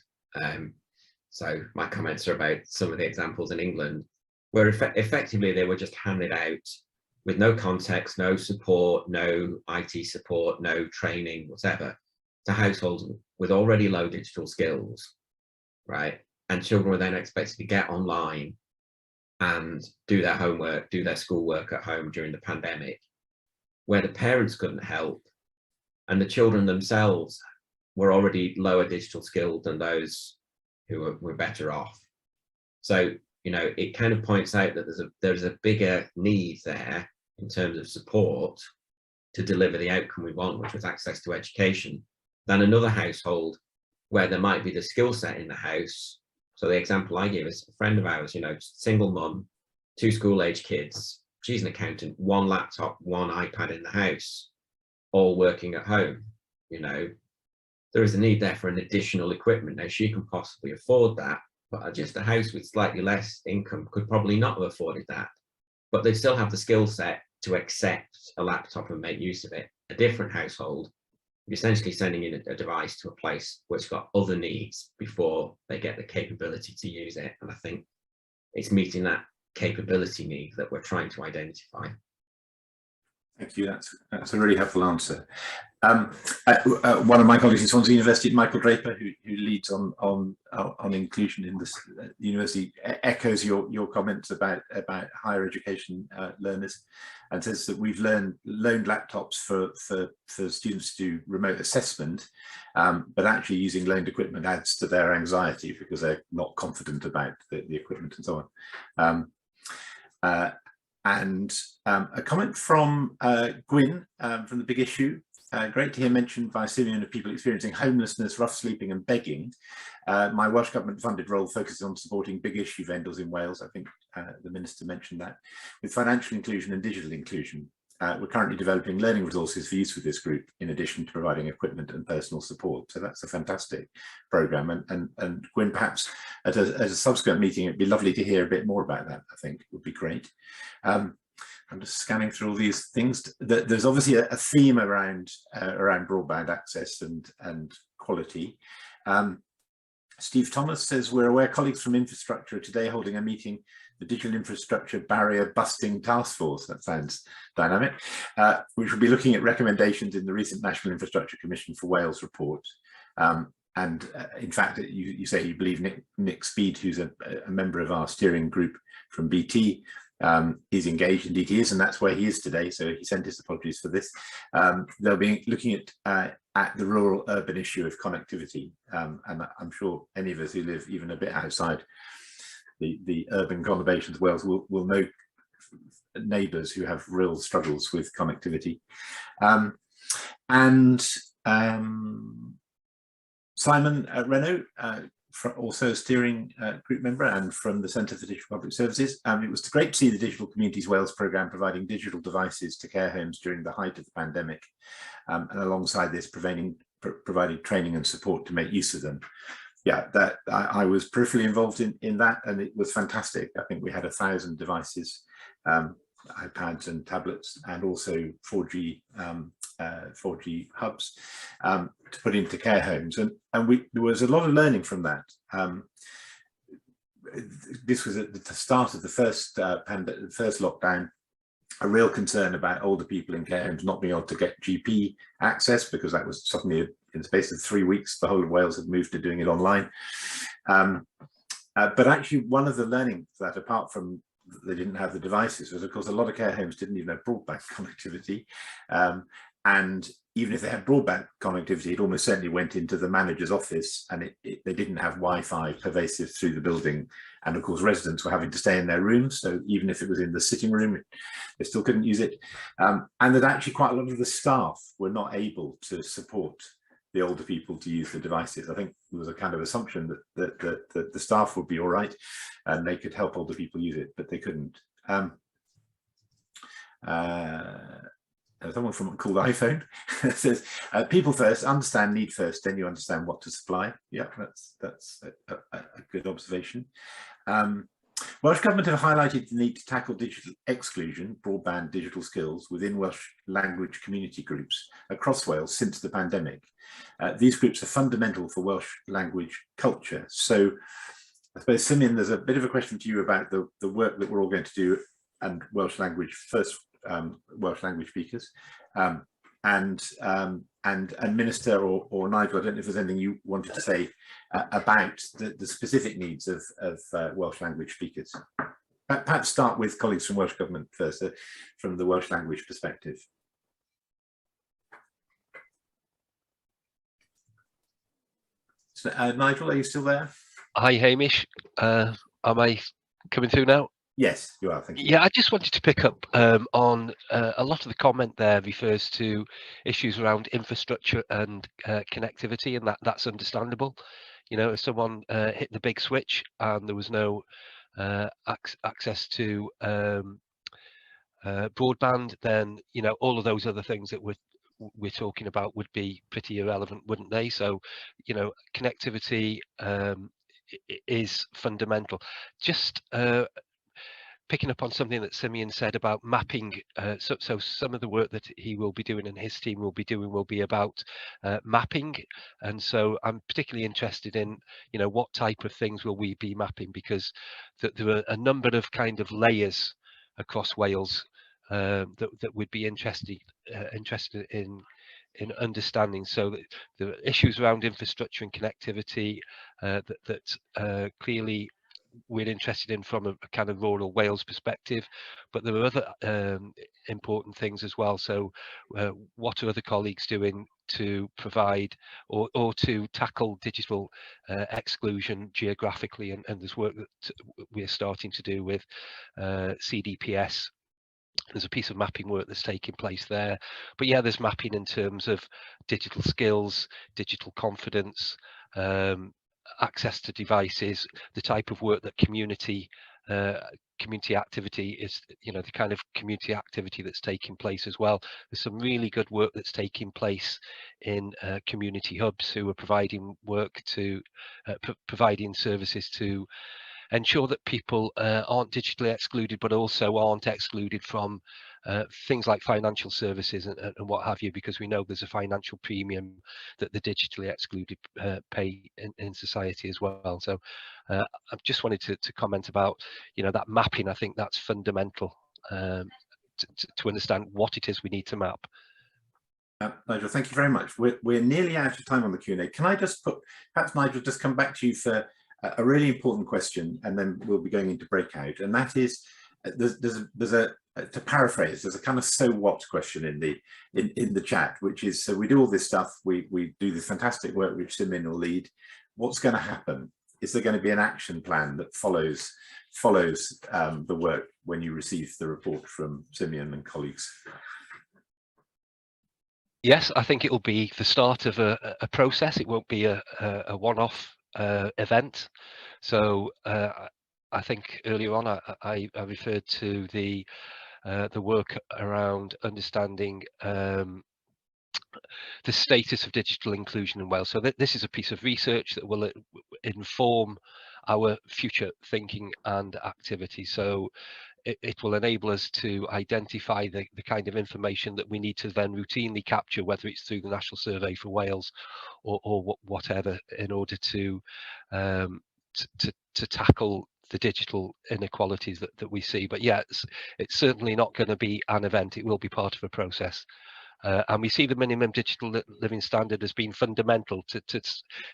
So my comments are about some of the examples in England, where effectively they were just handed out with no context, no support, no IT support, no training, whatever, to households with already low digital skills, right? And children were then expected to get online and do their homework, do their schoolwork at home during the pandemic, where the parents couldn't help, and the children themselves were already lower digital skilled than those who were better off. So, you know, it kind of points out that there's a bigger need there in terms of support to deliver the outcome we want, which was access to education, than another household where there might be the skill set in the house. So the example I give is a friend of ours, you know, single mum, 2 school-age kids, she's an accountant, 1 laptop, 1 iPad in the house, all working at home, you know. There is a need there for an additional equipment. Now, she can possibly afford that, but just a house with slightly less income could probably not have afforded that. But they still have the skill set to accept a laptop and make use of it. A different household, you're essentially sending in a device to a place where it's got other needs before they get the capability to use it. And I think it's meeting that capability need that we're trying to identify. Thank you. That's a really helpful answer. One of my colleagues in Swansea University, Michael Draper, who leads on inclusion in this university, echoes your comments about higher education learners, and says that we've loaned laptops for students to do remote assessment, but actually using loaned equipment adds to their anxiety because they're not confident about the equipment and so on. And a comment from Gwyn from the Big Issue. Great to hear mentioned by Simeon of people experiencing homelessness, rough sleeping and begging. My Welsh Government funded role focuses on supporting big issue vendors in Wales. I think the Minister mentioned that. With financial inclusion and digital inclusion, we're currently developing learning resources for use with this group, in addition to providing equipment and personal support. So that's a fantastic programme. And Gwyn, perhaps at a subsequent meeting, it'd be lovely to hear a bit more about that. I think it would be great. I'm just scanning through all these things. There's obviously a theme around broadband access and quality. Steve Thomas says, we're aware colleagues from infrastructure are today holding a meeting, the Digital Infrastructure Barrier Busting Task Force, that sounds dynamic, which will be looking at recommendations in the recent National Infrastructure Commission for Wales report. In fact, you say you believe Nick Speed, who's a member of our steering group from BT, is engaged. Indeed he is, and that's where he is today, so he sent his apologies for this. They'll be looking at the rural urban issue of connectivity, and I'm sure any of us who live even a bit outside the urban conurbations of Wales will know neighbours who have real struggles with connectivity. Simon Renault, also a steering group member and from the Centre for Digital Public Services. It was great to see the Digital Communities Wales programme providing digital devices to care homes during the height of the pandemic, and alongside this providing training and support to make use of them. Yeah, I was peripherally involved in that, and it was fantastic. I think we had 1,000 devices, iPads and tablets, and also 4G hubs to put into care homes, and there was a lot of learning from that. This was at the start of the first lockdown, a real concern about older people in care homes not being able to get GP access, because that was suddenly, in the space of 3 weeks, the whole of Wales had moved to doing it online. But actually, one of the learnings that, apart from they didn't have the devices, was of course a lot of care homes didn't even have broadband connectivity, and even if they had broadband connectivity, it almost certainly went into the manager's office, and they didn't have Wi-Fi pervasive through the building, and of course residents were having to stay in their rooms, so even if it was in the sitting room they still couldn't use it, and that actually quite a lot of the staff were not able to support the older people to use the devices. I think there was a kind of assumption that the staff would be all right and they could help older people use it, but they couldn't. Someone from called iPhone says, people first, understand need first, then you understand what to supply. Yeah, that's a good observation. Welsh Government have highlighted the need to tackle digital exclusion, broadband digital skills, within Welsh language community groups across Wales since the pandemic. These groups are fundamental for Welsh language culture. So I suppose, Simeon, there's a bit of a question to you about the work that we're all going to do, and Welsh language first, Welsh language speakers, and Minister or Nigel, I don't know if there's anything you wanted to say about the specific needs of Welsh language speakers. Perhaps start with colleagues from Welsh Government first, from the Welsh language perspective. So, Nigel, are you still there? Hi, Hamish. Am I coming through now? Yes, you are. Thank you. Yeah, I just wanted to pick up on a lot of the comment there refers to issues around infrastructure and connectivity, and that's understandable. You know, if someone hit the big switch and there was no access to broadband, then you know all of those other things that we're talking about would be pretty irrelevant, wouldn't they? So, you know, connectivity is fundamental. Just picking up on something that Simeon said about mapping, so some of the work that he will be doing and his team will be doing will be about mapping, and so I'm particularly interested in, you know, what type of things will we be mapping, because there are a number of kind of layers across Wales that would be interested in understanding. So the issues around infrastructure and connectivity that clearly we're interested in from a kind of rural Wales perspective, but there are other important things as well. So what are other colleagues doing to provide or to tackle digital exclusion geographically, and there's work that we're starting to do with CDPS. There's a piece of mapping work that's taking place there, but yeah, there's mapping in terms of digital skills, digital confidence, access to devices, the type of work that community activity is, you know, the kind of community activity that's taking place as well. There's some really good work that's taking place in community hubs who are providing work to providing services to ensure that people aren't digitally excluded, but also aren't excluded from things like financial services and what have you, because we know there's a financial premium that the digitally excluded pay in society as well. So I just wanted to comment about, you know, that mapping. I think that's fundamental to understand what it is we need to map. Nigel, thank you very much. We're nearly out of time on the Q&A. Can I just perhaps Nigel, just come back to you for a really important question, and then we'll be going into breakout. And that is, there's a to paraphrase, there's a kind of so what question in the chat, which is, so we do all this stuff, we do this fantastic work which Simeon will lead. What's going to happen? Is there going to be an action plan that follows the work when you receive the report from Simeon and colleagues? Yes, I think it will be the start of a process. It won't be a one-off event. So I think earlier on I referred to the work around understanding the status of digital inclusion in Wales. So this is a piece of research that will inform our future thinking and activity. So it will enable us to identify the kind of information that we need to then routinely capture, whether it's through the National Survey for Wales or whatever, in order to tackle the digital inequalities that we see. But yeah, it's certainly not going to be an event. It will be part of a process. And we see the minimum digital living standard as being fundamental to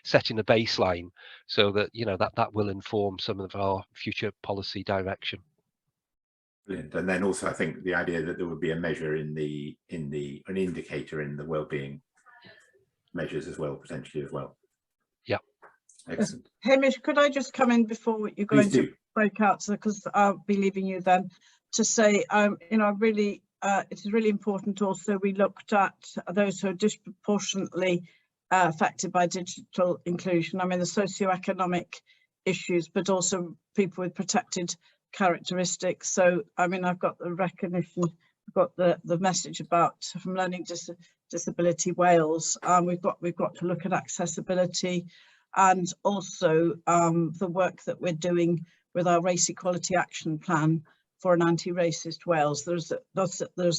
setting a baseline, so that, you know, that will inform some of our future policy direction. Brilliant. And then also, I think the idea that there would be a measure an indicator in the well-being measures as well, potentially as well. Yeah. Excellent. Hamish, could I just come in before you go into breakouts, because I'll be leaving you then, to say, you know, really, it is really important also we looked at those who are disproportionately affected by digital inclusion. I mean, the socioeconomic issues, but also people with protected characteristics. So, I mean, I've got the recognition, I've got the message about from Learning Disability Wales. We've got to look at accessibility, and also the work that we're doing with our Race Equality Action Plan for an anti-racist Wales. There's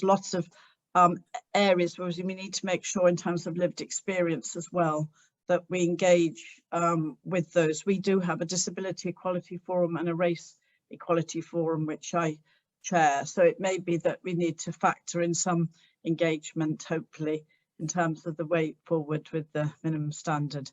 lots of areas where we need to make sure, in terms of lived experience as well, that we engage with those. We do have a Disability Equality Forum and a Race Equality Forum, which I chair. So it may be that we need to factor in some engagement, hopefully, in terms of the way forward with the minimum standard.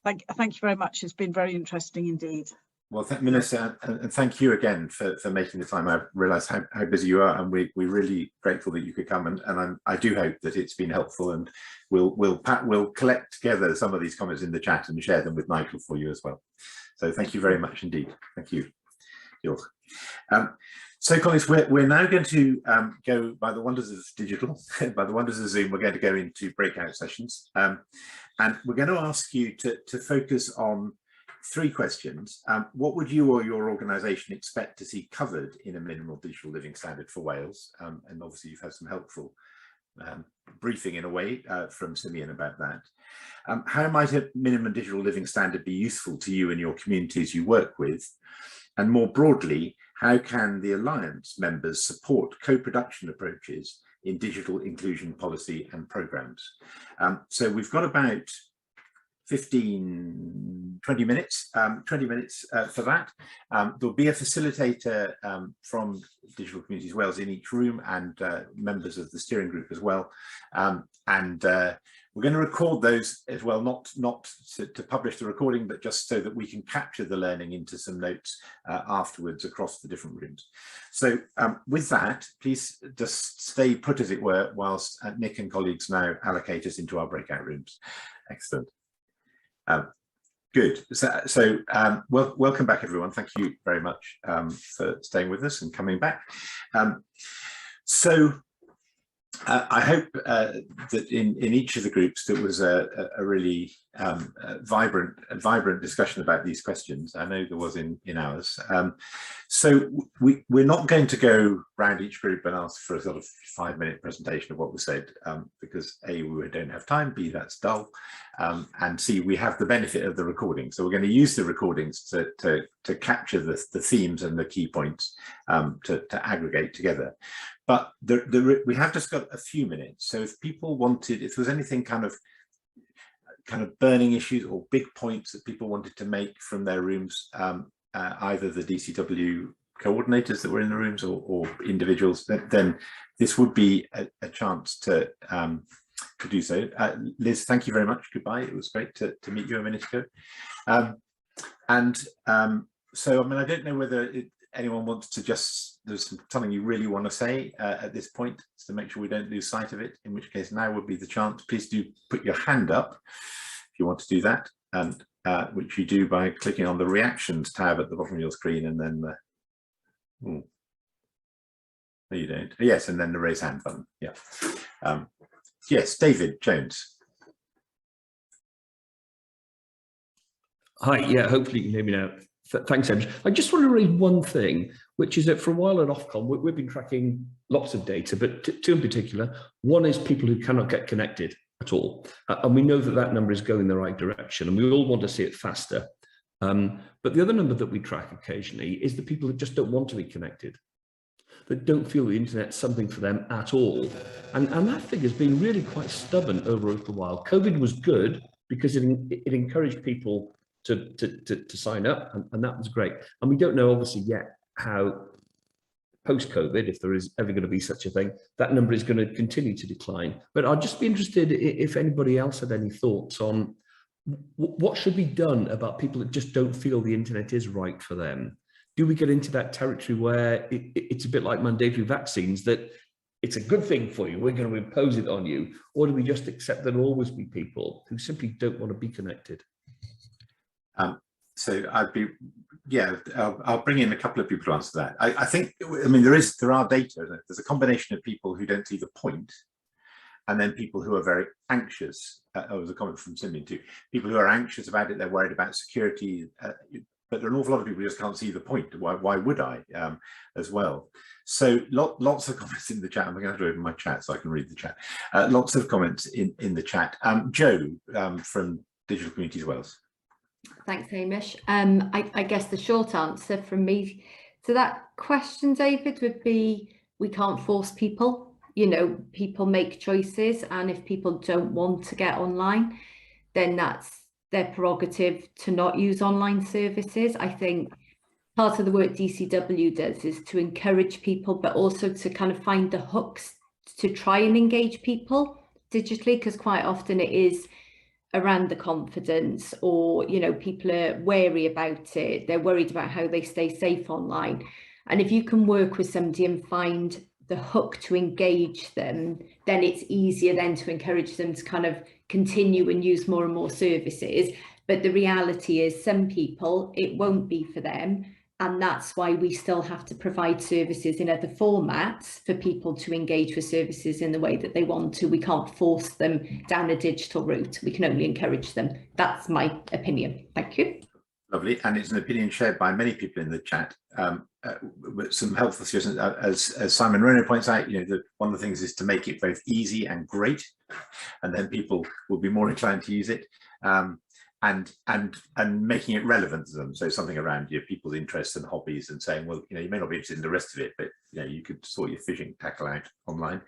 Thank you very much. It's been very interesting indeed. Well, Minister, and thank you again for making the time. I realise how busy you are, and we're really grateful that you could come. And I do hope that it's been helpful, and we'll collect together some of these comments in the chat and share them with Nigel for you as well. So thank you very much indeed. Thank you. So colleagues, we're now going to go, by the wonders of digital, by the wonders of Zoom, we're going to go into breakout sessions, and we're going to ask you to focus on 3 questions. What would you or your organisation expect to see covered in a minimal digital living standard for Wales? And obviously you've had some helpful briefing in a way from Simeon about that. How might a minimum digital living standard be useful to you and your communities you work with? And more broadly, how can the Alliance members support co-production approaches in digital inclusion policy and programmes? So we've got about 20 minutes for that. There'll be a facilitator from Digital Communities Wales in each room, and members of the steering group as well. We're going to record those as well, not to publish the recording, but just so that we can capture the learning into some notes afterwards across the different rooms. So with that, please just stay put, as it were, whilst Nick and colleagues now allocate us into our breakout rooms. Excellent. Good. So welcome back, everyone. Thank you very much for staying with us and coming back. I hope that in each of the groups there was a really vibrant discussion about these questions. I know there was in ours. So we're not going to go round each group and ask for a sort of 5-minute presentation of what was said, because A, we don't have time, B, that's dull, and C, we have the benefit of the recording. So we're going to use the recordings to capture the themes and the key points to aggregate together. But we have just got a few minutes, so if people wanted, if there was anything kind of burning issues or big points that people wanted to make from their rooms, either the DCW coordinators that were in the rooms or individuals, then this would be a chance to do so. Liz, thank you very much. Goodbye. It was great to meet you a minute ago. So, I mean, I don't know whether anyone wants to there's something you really want to say at this point to make sure we don't lose sight of it, in which case now would be the chance. Please do put your hand up if you want to do that, and which you do by clicking on the reactions tab at the bottom of your screen, and then the no, you don't. Yes, and then the raise hand button. Yeah. Yes, David Jones. Hi, yeah, hopefully you can hear me now. Thanks, Hamish. I just want to raise one thing, which is that for a while at Ofcom, we've been tracking lots of data, but two in particular. One is people who cannot get connected at all. And we know that that number is going in the right direction, and we all want to see it faster. But the other number that we track occasionally is the people that just don't want to be connected, that don't feel the internet's something for them at all. And that figure's been really quite stubborn over a little while. COVID was good because it encouraged people to sign up, and that was great. And we don't know obviously yet how post-COVID, if there is ever going to be such a thing, that number is going to continue to decline. But I'd just be interested if anybody else had any thoughts on what should be done about people that just don't feel the internet is right for them. Do we get into that territory where it's a bit like mandatory vaccines, that it's a good thing for you, we're going to impose it on you, or do we just accept there'll always be people who simply don't want to be connected? So I'll bring in a couple of people to answer that. I think, I mean, there are data. There's a combination of people who don't see the point, and then people who are very anxious. There was a comment from Simeon too. People who are anxious about it, they're worried about security, but there are an awful lot of people who just can't see the point. Why would I, as well? So lots of comments in the chat. I'm going to have to open my chat so I can read the chat. Lots of comments in the chat. Joe from Digital Communities Wales. Thanks, Hamish. I guess the short answer from me to that question, David, would be we can't force people. You know, people make choices, and if people don't want to get online, then that's their prerogative to not use online services. I think part of the work DCW does is to encourage people, but also to kind of find the hooks to try and engage people digitally, because quite often it is around the confidence, or, you know, people are wary about it. They're worried about how they stay safe online. And if you can work with somebody and find the hook to engage them, then it's easier then to encourage them to kind of continue and use more and more services. But the reality is some people, it won't be for them. And that's why we still have to provide services in other formats for people to engage with services in the way that they want to. We can't force them down a digital route. We can only encourage them. That's my opinion. Thank you. Lovely, and it's an opinion shared by many people in the chat. With some helpful suggestions, as Simon Rono points out, you know, one of the things is to make it both easy and great, and then people will be more inclined to use it. And making it relevant to them, so something around people's interests and hobbies, and saying, well, you know, you may not be interested in the rest of it, but you know, you could sort your fishing tackle out online,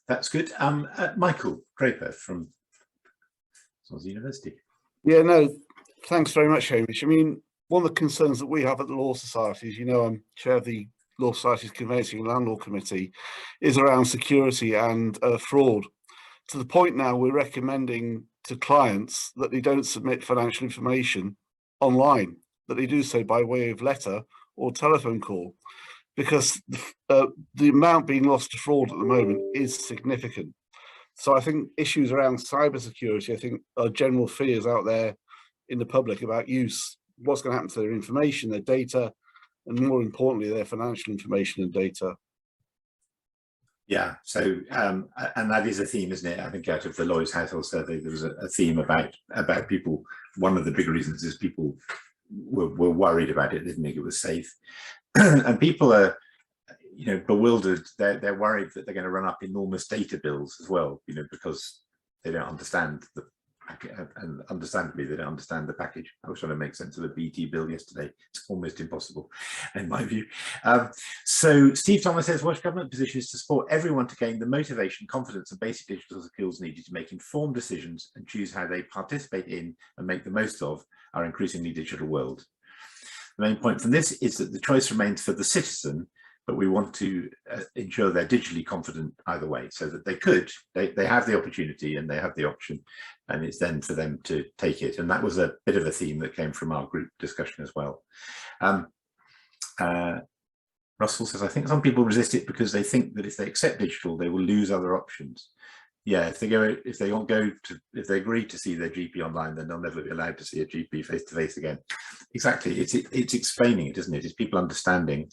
that's good. Michael Draper from Swansea University. Yeah, no, thanks very much, Hamish. I mean, one of the concerns that we have at the Law Society, as you know, I'm chair of the Law Society's Conveyancing and Landlord Committee, is around security and fraud. To the point now we're recommending to clients that they don't submit financial information online, that they do so by way of letter or telephone call, because the amount being lost to fraud at the moment is significant. So I think issues around cybersecurity, I think are general fears out there in the public about use, what's going to happen to their information, their data, and more importantly, their financial information and data. Yeah, so and that is a theme, isn't it? I think out of the Lloyd's Household Survey, there was a theme about people. One of the big reasons is people were worried about it, didn't think it was safe, and people are, you know, bewildered. They're worried that they're going to run up enormous data bills as well, you know, because they don't understand and understandably they don't understand the package. I was trying to make sense of a BT bill yesterday. It's almost impossible in my view. So Steve Thomas says Welsh Government position is to support everyone to gain the motivation, confidence and basic digital skills needed to make informed decisions and choose how they participate in and make the most of our increasingly digital world. The main point from this is that the choice remains for the citizen, but we want to ensure they're digitally confident either way, so that they have the opportunity and they have the option, and it's then for them to take it. And that was a bit of a theme that came from our group discussion as well. Russell says, I think some people resist it because they think that if they accept digital, they will lose other options. Yeah, if they agree to see their GP online, then they'll never be allowed to see a GP face to face again. Exactly, it's explaining it, isn't it? It's people understanding.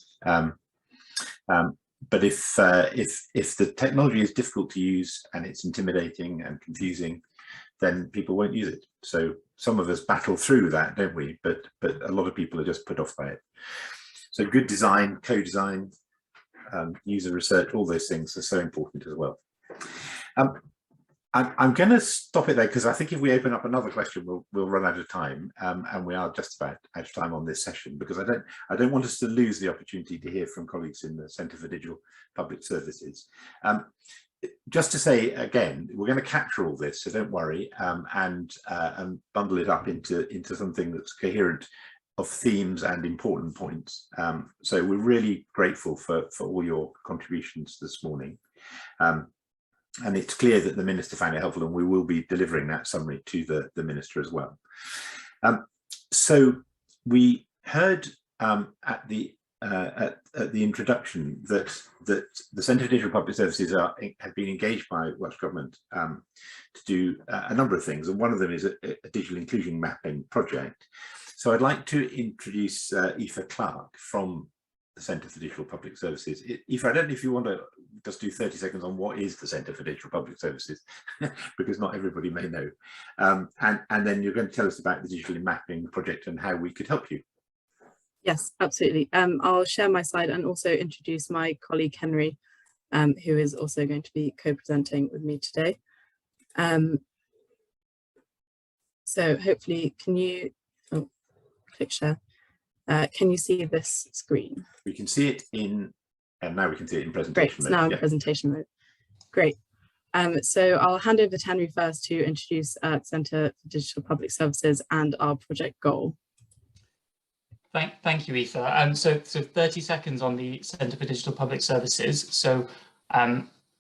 But if the technology is difficult to use and it's intimidating and confusing, then people won't use it. So some of us battle through that, don't we? But a lot of people are just put off by it. So good design, co-design, user research, all those things are so important as well. I'm going to stop it there because I think if we open up another question, we'll run out of time, and we are just about out of time on this session, because I don't want us to lose the opportunity to hear from colleagues in the Centre for Digital Public Services. Just to say again, we're going to capture all this, so don't worry, and bundle it up into something that's coherent of themes and important points. So we're really grateful for all your contributions this morning. And it's clear that the Minister found it helpful, and we will be delivering that summary to the Minister as well. So we heard at the introduction that the Centre for Digital Public Services have been engaged by Welsh Government to do a number of things, and one of them is a digital inclusion mapping project. So I'd like to introduce Aoife Clark from the Centre for Digital Public Services. Aoife, I don't know if you want to just do 30 seconds on what is the Centre for Digital Public Services, because not everybody may know. And then you're going to tell us about the digital mapping project and how we could help you. Yes, absolutely. I'll share my slide and also introduce my colleague Henry, who is also going to be co-presenting with me today. So hopefully, can you click share? Can you see this screen? We can see it in, and now we can see it in presentation mode. Great, now in presentation mode. Great. So I'll hand over to Henry first to introduce Centre for Digital Public Services and our project goal. Thank you, Aoife. So 30 seconds on the Centre for Digital Public Services. So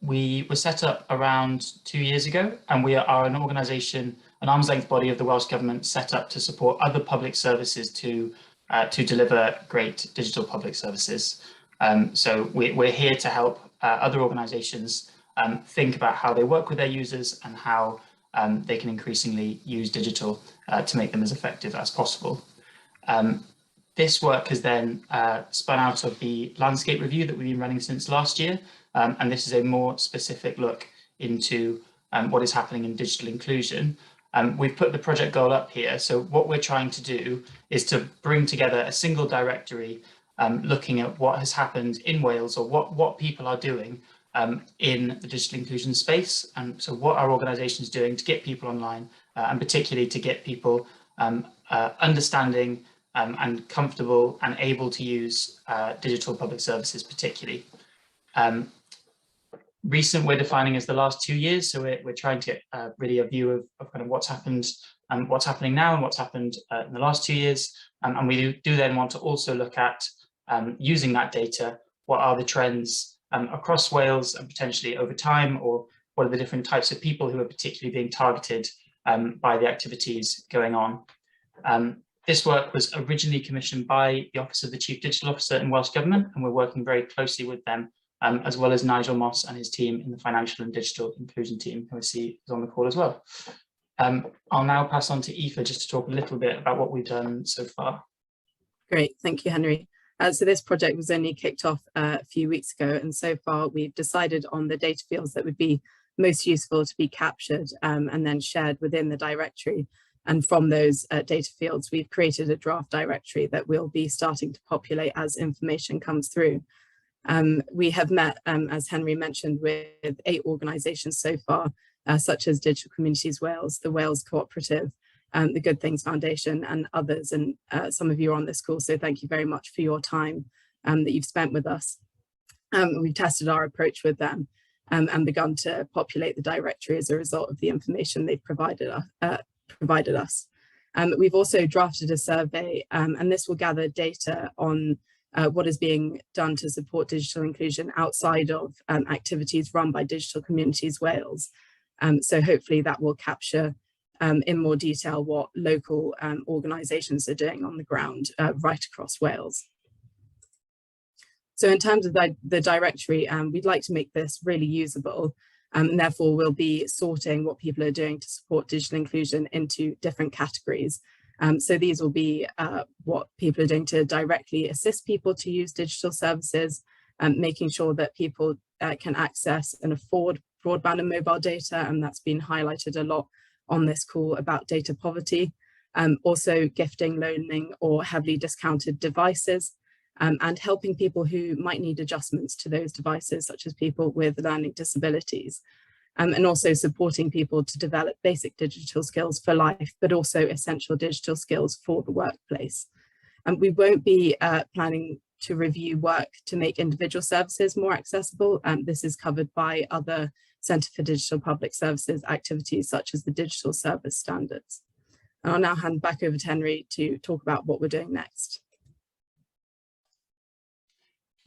we were set up around 2 years ago, and we are an organisation, an arm's length body of the Welsh Government, set up to support other public services to deliver great digital public services. So we're here to help other organisations think about how they work with their users and how they can increasingly use digital to make them as effective as possible. This work has then spun out of the landscape review that we've been running since last year, and this is a more specific look into what is happening in digital inclusion. We've put the project goal up here. So what we're trying to do is to bring together a single directory looking at what has happened in Wales, or what people are doing in the digital inclusion space. And so what our organisation is doing to get people online, and particularly to get people understanding and comfortable and able to use digital public services particularly. Recent we're defining as the last 2 years, so we're trying to get really a view of kind of what's happened and what's happening now and what's happened in the last 2 years. And we do then want to also look at using that data, what are the trends across Wales and potentially over time, or what are the different types of people who are particularly being targeted by the activities going on. This work was originally commissioned by the Office of the Chief Digital Officer in Welsh Government, and we're working very closely with them, as well as Nigel Moss and his team in the Financial and Digital Inclusion team, who I see is on the call as well. I'll now pass on to Aoife just to talk a little bit about what we've done so far. Great, thank you, Henry. So this project was only kicked off a few weeks ago, and so far we've decided on the data fields that would be most useful to be captured and then shared within the directory. And from those data fields, we've created a draft directory that we'll be starting to populate as information comes through. We have met, as Henry mentioned, with 8 organisations so far, such as Digital Communities Wales, the Wales Cooperative, the Good Things Foundation and others. And some of you are on this call, so thank you very much for your time that you've spent with us. We've tested our approach with them and begun to populate the directory as a result of the information they've provided us. We've also drafted a survey, and this will gather data on what is being done to support digital inclusion outside of activities run by Digital Communities Wales. So hopefully that will capture in more detail what local organisations are doing on the ground right across Wales. So in terms of the directory, we'd like to make this really usable, and therefore we'll be sorting what people are doing to support digital inclusion into different categories. So these will be what people are doing to directly assist people to use digital services, making sure that people can access and afford broadband and mobile data, and that's been highlighted a lot on this call about data poverty. Also gifting, loaning or heavily discounted devices, and helping people who might need adjustments to those devices, such as people with learning disabilities, and also supporting people to develop basic digital skills for life, but also essential digital skills for the workplace. And we won't be planning to review work to make individual services more accessible. This is covered by other Centre for Digital Public Services activities, such as the Digital Service Standards. And I'll now hand back over to Henry to talk about what we're doing next.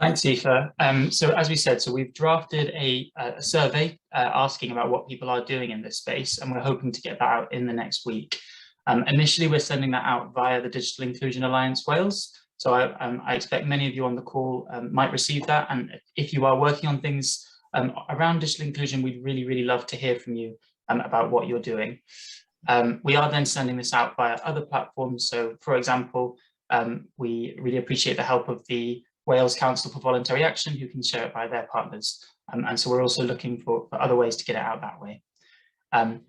Thanks, Aoife. So as we said, we've drafted a survey asking about what people are doing in this space, and we're hoping to get that out in the next week. Initially, we're sending that out via the Digital Inclusion Alliance Wales. So I expect many of you on the call might receive that. And if you are working on things around digital inclusion, we'd really love to hear from you about what you're doing. We are then sending this out via other platforms. So for example, we really appreciate the help of the Wales Council for Voluntary Action, who can share it by their partners. And so we're also looking for other ways to get it out that way.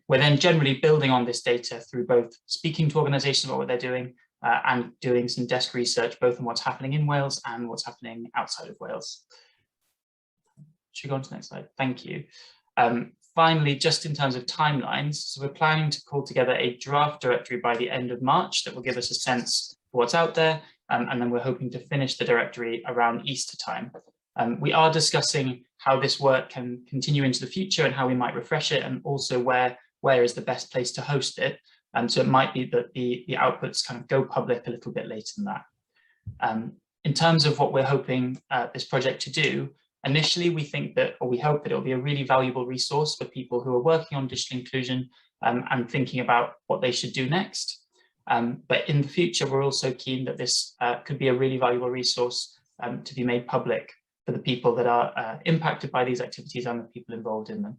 We're then generally building on this data through both speaking to organisations about what they're doing and doing some desk research, both on what's happening in Wales and what's happening outside of Wales. Should we go on to the next slide? Thank you. Finally, just in terms of timelines, so we're planning to pull together a draft directory by the end of March that will give us a sense of what's out there. And then we're hoping to finish the directory around Easter time. We are discussing how this work can continue into the future and how we might refresh it, and also where is the best place to host it. So it might be that the outputs kind of go public a little bit later than that. In terms of what we're hoping this project to do, initially we think that, or we hope that it'll be a really valuable resource for people who are working on digital inclusion and thinking about what they should do next. But in the future, we're also keen that this could be a really valuable resource to be made public for the people that are impacted by these activities and the people involved in them.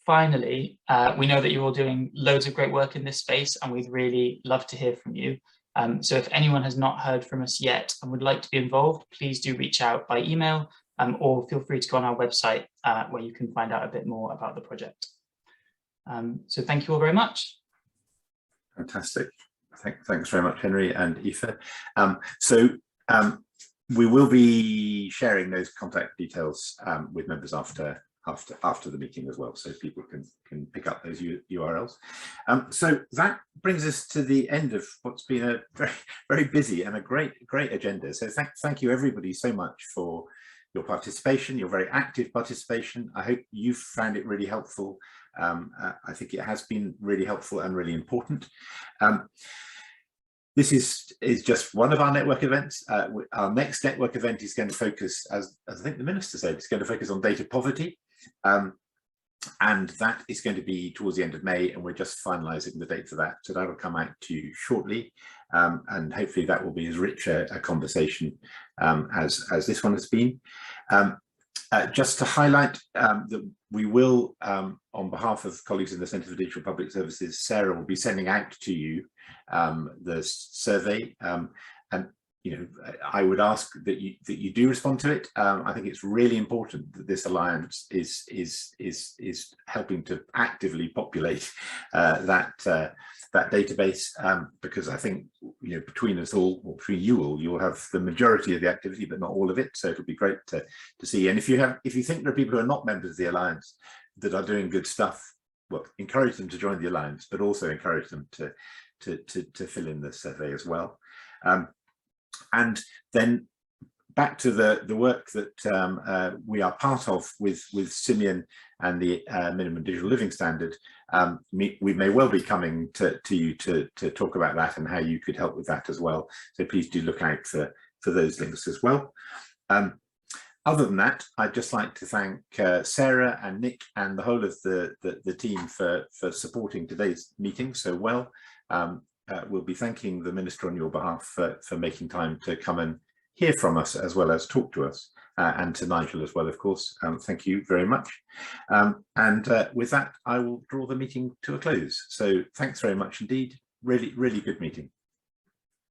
Finally, we know that you're all doing loads of great work in this space, and we'd really love to hear from you. So if anyone has not heard from us yet and would like to be involved, please do reach out by email or feel free to go on our website where you can find out a bit more about the project. So thank you all very much. Fantastic. Thanks very much, Henry and Aoife. We will be sharing those contact details with members after the meeting as well, so people can pick up those URLs. So that brings us to the end of what's been a very busy and a great agenda. So thank you everybody so much for your participation, your very active participation. I hope you've found it really helpful. I think it has been really helpful and really important. This is just one of our network events. Our next network event is going to focus, as I think the Minister said, it's going to focus on data poverty. And that is going to be towards the end of May, and we're just finalising the date for that. So that will come out to you shortly. And hopefully that will be as rich a conversation as this one has been. Just to highlight that we will, on behalf of colleagues in the Centre for Digital Public Services, Sarah will be sending out to you the survey. And you know, I would ask that you do respond to it. I think it's really important that this alliance is helping to actively populate that database, because I think, you know, between us all, or between you all, you'll have the majority of the activity, but not all of it. So it'll be great to see. And if you think there are people who are not members of the alliance that are doing good stuff, well, encourage them to join the alliance, but also encourage them to fill in the survey as well. And then back to the work that we are part of with Simeon and the minimum digital living standard. We may well be coming to you to talk about that and how you could help with that as well. So please do look out for those links as well. Other than that, I'd just like to thank Sarah and Nick and the whole of the team for supporting today's meeting so well. We'll be thanking the Minister on your behalf for making time to come and hear from us as well as talk to us, and to Nigel as well, of course. Thank you very much. And with that, I will draw the meeting to a close. So thanks very much indeed. Really, really good meeting.